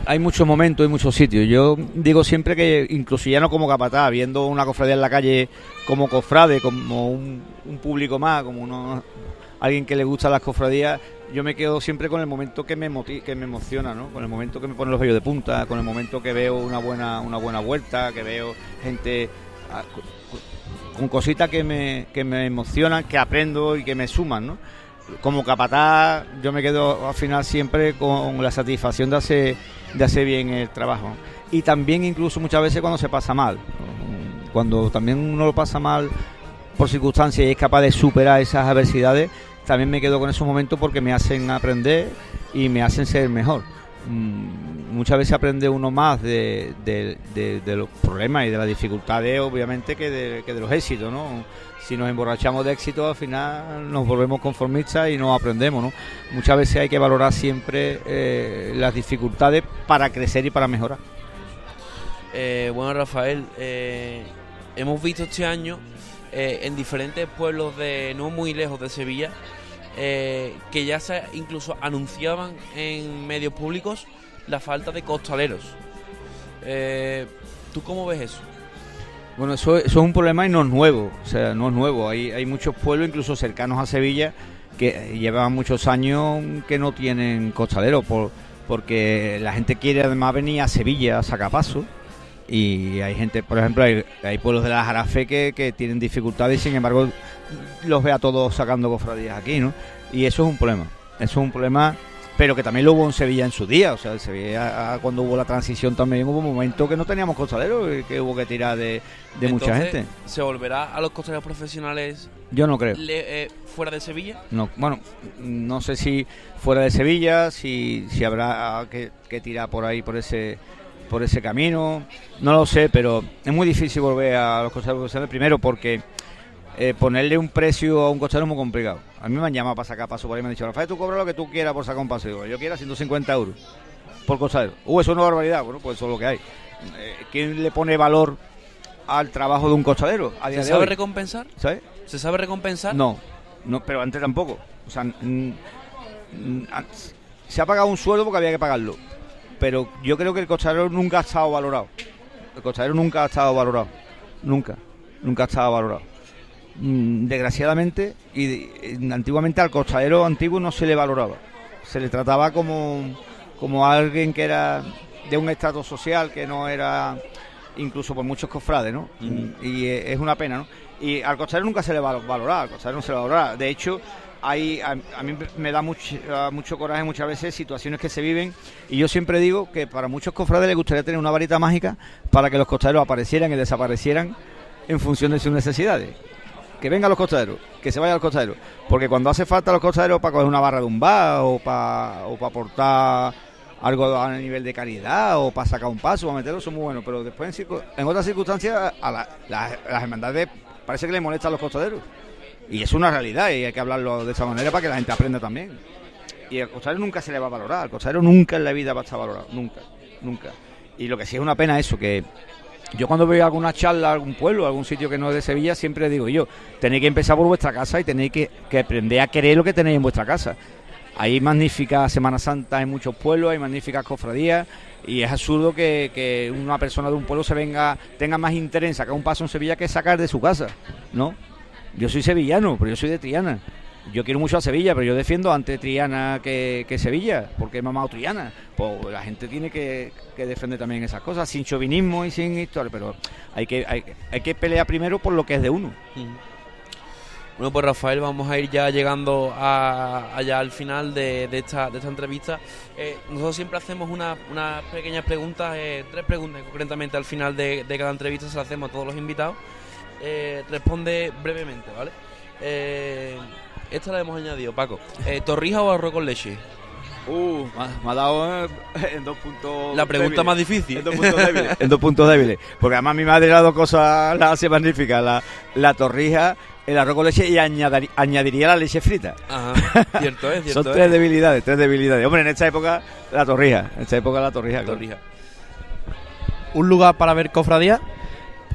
Hay muchos momentos y muchos sitios. Yo digo siempre que, incluso ya no como capataz, viendo una cofradía en la calle como cofrade, como un público más, como alguien que le gusta las cofradías, yo me quedo siempre con el momento que me emociona, ¿no? Con el momento que me pone los vellos de punta, con el momento que veo una buena vuelta, que veo gente con cositas que me emocionan, que aprendo y que me suman, ¿no? Como capataz yo me quedo al final siempre con la satisfacción de hacer bien el trabajo. Y también incluso muchas veces cuando se pasa mal, cuando también uno lo pasa mal por circunstancias y es capaz de superar esas adversidades, también me quedo con esos momentos porque me hacen aprender y me hacen ser mejor. Muchas veces aprende uno más de los problemas y de las dificultades, obviamente, que de los éxitos, ¿no? Si nos emborrachamos de éxito, al final nos volvemos conformistas y no aprendemos, ¿no? Muchas veces hay que valorar siempre las dificultades para crecer y para mejorar. Bueno, Rafael, hemos visto este año en diferentes pueblos de no muy lejos de Sevilla que ya se incluso anunciaban en medios públicos la falta de costaleros. ¿Tú cómo ves eso? Bueno, eso es un problema y no es nuevo, o sea, no es nuevo. Hay muchos pueblos, incluso cercanos a Sevilla, que llevan muchos años que no tienen costaleros, porque la gente quiere además venir a Sevilla a sacar paso. Y hay gente, por ejemplo, hay pueblos de la Jarafe que tienen dificultades y sin embargo los ve a todos sacando cofradías aquí, ¿no? Y eso es un problema, pero que también lo hubo en Sevilla en su día. O sea, en Sevilla, cuando hubo la transición también hubo un momento que no teníamos costaleros y que hubo que tirar de mucha gente. ¿Se volverá a los costaleros profesionales? Yo no creo. ¿Fuera de Sevilla? No, bueno, no sé si fuera de Sevilla, si habrá que tirar por ahí, por ese camino, no lo sé, pero es muy difícil volver a los costaleros profesionales, primero porque ponerle un precio a un costalero es muy complicado. A mí me han llamado para sacar paso por ahí y me han dicho, Rafael, tú cobras lo que tú quieras por sacar un paso. Digo, yo quiero 150 euros por costalero. Eso es una barbaridad. Bueno, pues eso es lo que hay. ¿Quién le pone valor al trabajo de un costalero a día de hoy? ¿Se sabe recompensar? ¿Sabes? ¿Se sabe recompensar? No, pero antes tampoco. O sea, se ha pagado un sueldo porque había que pagarlo. Pero yo creo que el costalero nunca ha estado valorado. Nunca ha estado valorado. Desgraciadamente, antiguamente al costalero antiguo no se le valoraba. Se le trataba como alguien que era de un estrato social que no era, incluso por muchos cofrades, ¿no? Y es una pena, ¿no? Y al costalero nunca se le valoraba, al costalero no se le valoraba. De hecho, a mí me da mucho coraje muchas veces situaciones que se viven, y yo siempre digo que para muchos cofrades les gustaría tener una varita mágica para que los costaleros aparecieran y desaparecieran en función de sus necesidades. Que vengan los costaleros, que se vayan los costaleros, porque cuando hace falta los costaleros para coger una barra de un bar o para aportar algo a nivel de caridad o para sacar un paso o meterlo, son muy buenos, pero después en otras circunstancias las hermandades parece que le molesta a los costaleros. Y es una realidad y hay que hablarlo de esa manera para que la gente aprenda también. Y al costalero nunca se le va a valorar, al costalero nunca en la vida va a estar valorado, nunca. Y lo que sí es una pena eso, que yo cuando veo alguna charla a algún pueblo, a algún sitio que no es de Sevilla, siempre digo yo, tenéis que empezar por vuestra casa y tenéis que aprender a querer lo que tenéis en vuestra casa. Hay magníficas Semana Santa en muchos pueblos, hay magníficas cofradías y es absurdo que una persona de un pueblo tenga más interés en sacar un paso en Sevilla que sacar de su casa, ¿no? Yo soy sevillano, pero yo soy de Triana. Yo quiero mucho a Sevilla, pero yo defiendo antes Triana que Sevilla, porque he mamado Triana. Pues la gente tiene que defender también esas cosas, sin chauvinismo y sin historia, pero hay que pelear primero por lo que es de uno. Bueno, pues Rafael, vamos a ir ya llegando allá al final de esta entrevista. Nosotros siempre hacemos unas pequeñas preguntas, 3 preguntas concretamente al final de cada entrevista, se las hacemos a todos los invitados. Responde brevemente, ¿vale? Esta la hemos añadido, Paco. ¿Torrija o arroz con leche? Me ha dado en 2 puntos. La pregunta débiles. más difícil. En 2 puntos débiles. En 2 puntos débiles. Porque además mi madre las 2 cosas las hace magníficas. La torrija, el arroz con leche y añadiría la leche frita. Ajá, cierto es. Son 3 debilidades. Hombre, en esta época la torrija. Claro. ¿Un lugar para ver cofradía?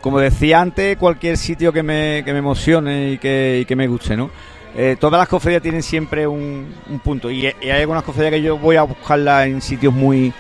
Como decía antes, cualquier sitio que me emocione y que me guste, ¿no? Todas las cofradías tienen siempre un punto y hay algunas cofradías que yo voy a buscarlas en sitios muy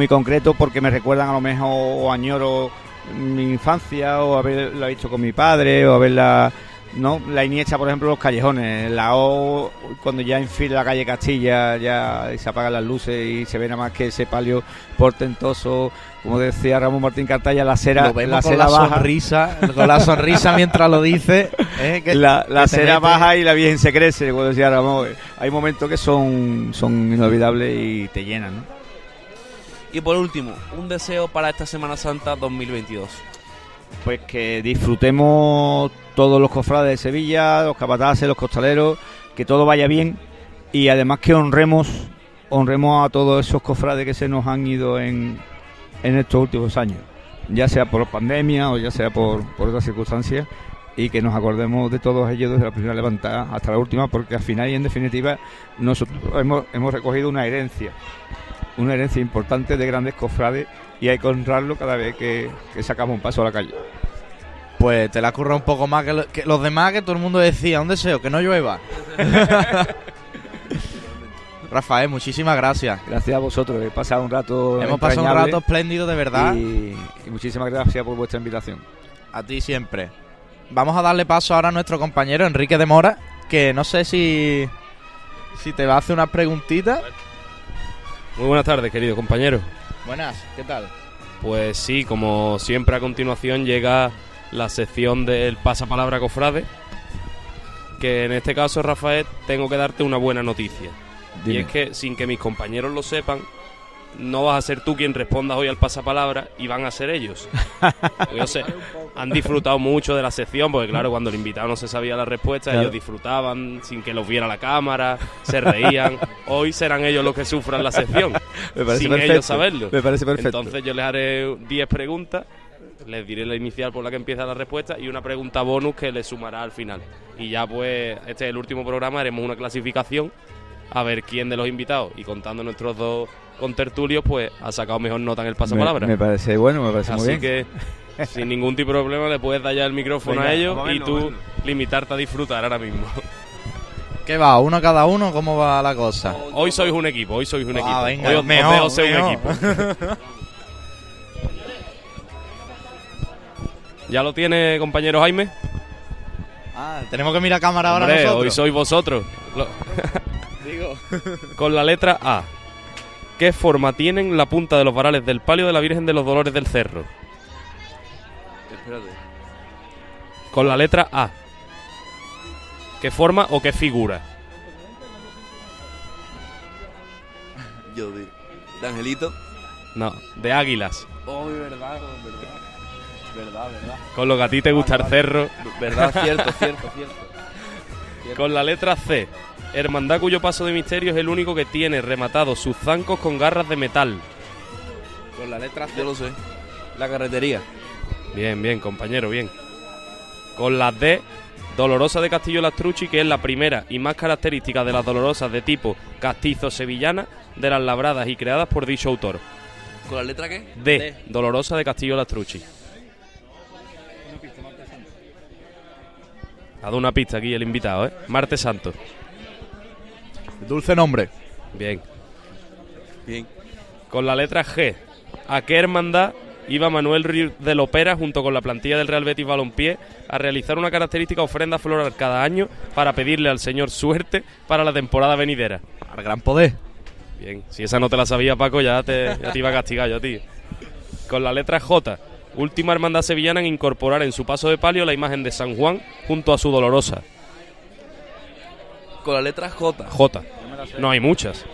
concretos porque me recuerdan a lo mejor o añoro mi infancia o haberla visto con mi padre o haberla, ¿no? La Iniesta, por ejemplo, los callejones, la O cuando ya enfila la calle Castilla ya se apagan las luces y se ve nada más que ese palio portentoso, como decía Ramón Martín Cartaya, la cera, lo vemos la con cera la baja, sonrisa, con la sonrisa mientras lo dice, la cera baja y la Virgen se crece, como decía Ramón. Hay momentos que son inolvidables y te llenan, ¿no? Y por último, un deseo para esta Semana Santa 2022. Pues que disfrutemos todos los cofrades de Sevilla, los capataces, los costaleros, que todo vaya bien y además que honremos a todos esos cofrades que se nos han ido en estos últimos años, ya sea por pandemia o ya sea por otras circunstancias, y que nos acordemos de todos ellos desde la primera levantada hasta la última, porque al final y en definitiva nosotros hemos recogido una herencia importante de grandes cofrades y hay que honrarlo cada vez que sacamos un paso a la calle. Pues te la curra un poco más que los demás, que todo el mundo decía, un deseo, que no llueva. Rafael, muchísimas gracias. Gracias a vosotros, he pasado un rato Hemos pasado un rato espléndido, de verdad. Y muchísimas gracias por vuestra invitación. A ti siempre. Vamos a darle paso ahora a nuestro compañero Enrique de Mora, que no sé si te va a hacer unas preguntitas. Muy buenas tardes, querido compañero. Buenas, ¿qué tal? Pues sí, como siempre a continuación llega la sección del pasapalabra cofrade, que en este caso, Rafael, tengo que darte una buena noticia. Dime. Y es que, sin que mis compañeros lo sepan, no vas a ser tú quien respondas hoy al pasapalabra y van a ser ellos. Yo sé, han disfrutado mucho de la sección, porque claro, cuando el invitado no se sabía la respuesta, claro, ellos disfrutaban sin que los viera la cámara, se reían. Hoy serán ellos los que sufran la sección, sin perfecto, ellos saberlo. Me parece perfecto. Entonces yo les haré 10 preguntas, les diré la inicial por la que empieza la respuesta y una pregunta bonus que les sumará al final. Y ya pues, este es el último programa, haremos una clasificación a ver quién de los invitados, y contando nuestros 2 contertulios, pues ha sacado mejor nota en el pasapalabra. Me parece bueno, me parece muy bien. Así que sin ningún tipo de problema le puedes dar ya el micrófono a ellos y tú limitarte a disfrutar ahora mismo. ¿Qué va? ¿Uno cada uno? ¿Cómo va la cosa? Hoy sois un equipo, Venga, hoy os dejo ser un equipo. ¿Ya lo tiene, compañero Jaime? Tenemos que mirar a cámara. Hombre, ahora nosotros. Hoy sois vosotros. Digo. Con la letra A. ¿Qué forma tienen la punta de los varales del palio de la Virgen de los Dolores del Cerro? Espérate. Con la letra A. ¿Qué forma o qué figura? Yo digo, ¿de angelito? No, de águilas. Oh, verdad. Con lo que a ti te gusta el cerro. Verdad, cierto. Con la letra C. Hermandad cuyo paso de misterio es el único que tiene rematados sus zancos con garras de metal. Con la letra C. Yo lo sé. La carretería. Bien, compañero, bien. Con la D, Dolorosa de Castillo Lastrucci, que es la primera y más característica de las dolorosas de tipo castizo sevillana de las labradas y creadas por dicho autor. ¿Con la letra qué? D, Dolorosa de Castillo Lastrucci. Ha dado una pista aquí el invitado, ¿eh? Martes Santo. Dulce nombre. Bien. Bien. Con la letra G, ¿a qué hermandad iba Manuel Ruiz de Lopera junto con la plantilla del Real Betis Balompié a realizar una característica ofrenda floral cada año para pedirle al Señor suerte para la temporada venidera? Al gran poder. Bien, si esa no te la sabía, Paco, ya te iba a castigar yo a ti. Con la letra J, última hermandad sevillana en incorporar en su paso de palio la imagen de San Juan junto a su dolorosa. Con la letra J. J. No hay muchas.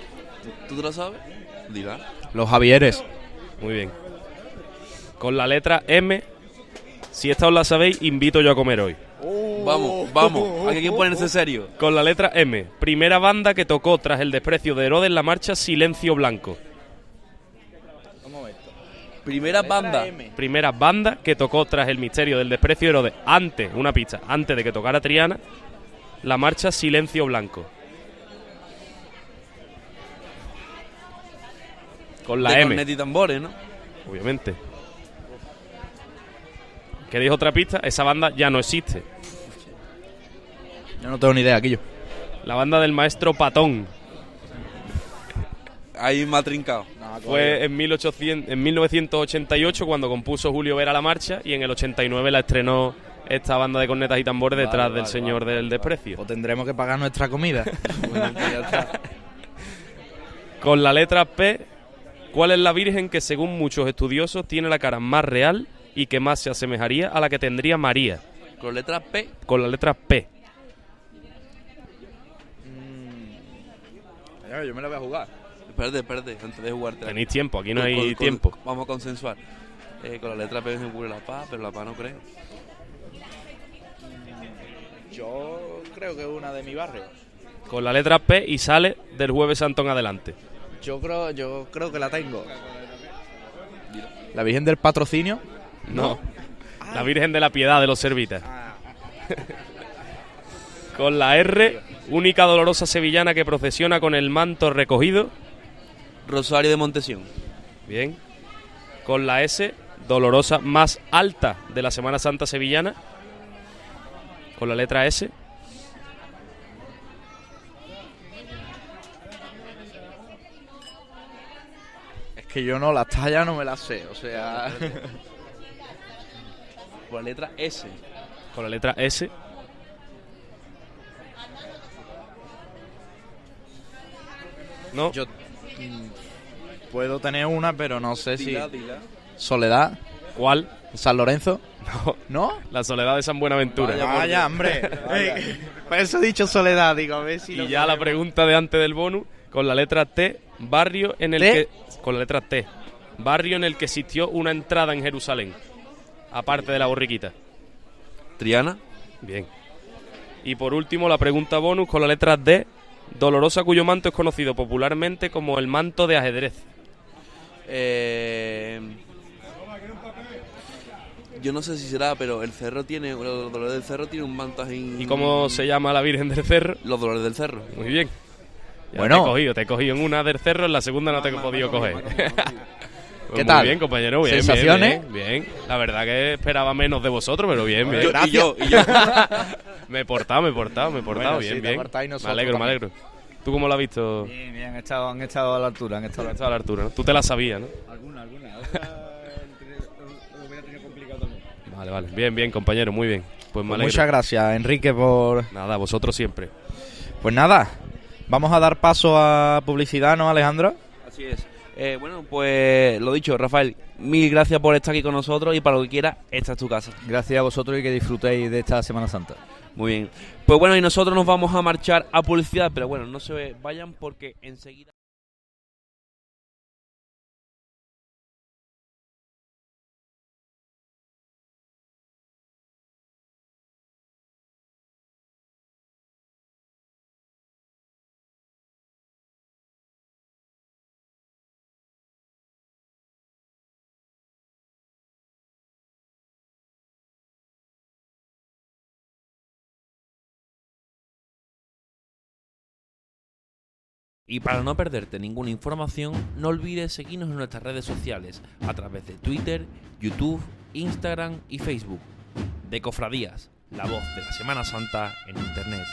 ¿Tú te lo sabes? Dila. Los Javieres. Muy bien. Con la letra M, si esta os la sabéis, invito yo a comer hoy. Vamos. Hay que ponerse serio. Con la letra M, primera banda que tocó tras el desprecio de Herodes la marcha Silencio Blanco. Primera banda. Primera banda que tocó tras el misterio del desprecio de Herodes, antes de que tocara Triana, la marcha Silencio Blanco. Con la de M. cornet y tambores, ¿no? Obviamente. ¿Queréis otra pista? Esa banda ya no existe. Yo no tengo ni idea, Quillo. La banda del maestro Patón. Ahí me ha trincado. Fue en 1988 cuando compuso Julio Vera la marcha y en el 89 la estrenó esta banda de cornetas y tambores detrás del Señor del Desprecio. O tendremos que pagar nuestra comida. Bueno, pues ya está. Con la letra P, ¿cuál es la Virgen que según muchos estudiosos tiene la cara más real y que más se asemejaría a la que tendría María? Con letra P. Con la letra P. Yo me la voy a jugar. Espérate, antes de jugarte. Tenéis tiempo, aquí no hay tiempo. Vamos a consensuar. Con la letra P me ocurre la paz, pero la paz no creo. Yo creo que es una de mi barrio. Con la letra P y sale del Jueves Santo en adelante. Yo creo que la tengo. ¿La Virgen del Patrocinio? No. La Virgen de la Piedad de los Servitas. Con la R, única dolorosa sevillana que procesiona con el manto recogido. Rosario de Montesión. Bien. Con la S, dolorosa más alta de la Semana Santa sevillana. Con la letra S. Es que yo no, las tallas no me las sé, o sea... Con la letra S. Con la letra S. ¿No? Yo puedo tener una, pero no sé Dila. si... Soledad, ¿Cuál? San Lorenzo. No. ¿No? La Soledad de San Buenaventura. Vaya, hombre. Por eso he dicho Soledad, digo, a ver si... Y ya la pregunta de antes del bonus, con la letra T, barrio en el ¿T? que... Con la letra T, barrio en el que existió una entrada en Jerusalén, aparte de la borriquita. Triana. Bien. Y por último, la pregunta bonus con la letra D, dolorosa cuyo manto es conocido popularmente como el manto de ajedrez. Yo no sé si será, pero el cerro tiene... Los dolores del cerro tiene un manto así... ¿Y cómo se llama la Virgen del Cerro? Los dolores del cerro. Muy bien. Ya Bueno. te he cogido en una del cerro, en la segunda no te he podido coger. Pues ¿Qué tal? Muy bien, compañero, bien. ¿Sensaciones? Bien. La verdad que esperaba menos de vosotros, pero bien. Y yo. Me he portado, Bueno, bien, sí, te bien. portáis Me nosotros alegro. también. ¿Tú cómo lo has visto? Bien, han estado a la altura, Estaba a la altura, ¿no? Tú te la sabías, ¿no? Alguna. Lo hubiera tenido complicado también. Vale. Bien, compañero, muy bien. Pues me alegro. Muchas gracias, Enrique, por... Nada, vosotros siempre. Pues nada, vamos a dar paso a publicidad, ¿no, Alejandro? Así es. Bueno, pues lo dicho, Rafael, mil gracias por estar aquí con nosotros y para lo que quieras, esta es tu casa. Gracias a vosotros y que disfrutéis de esta Semana Santa. Muy bien. Pues bueno, y nosotros nos vamos a marchar a publicidad, pero bueno, no se vayan porque enseguida... Y para no perderte ninguna información, no olvides seguirnos en nuestras redes sociales a través de Twitter, YouTube, Instagram y Facebook. De Cofradías, la voz de la Semana Santa en Internet.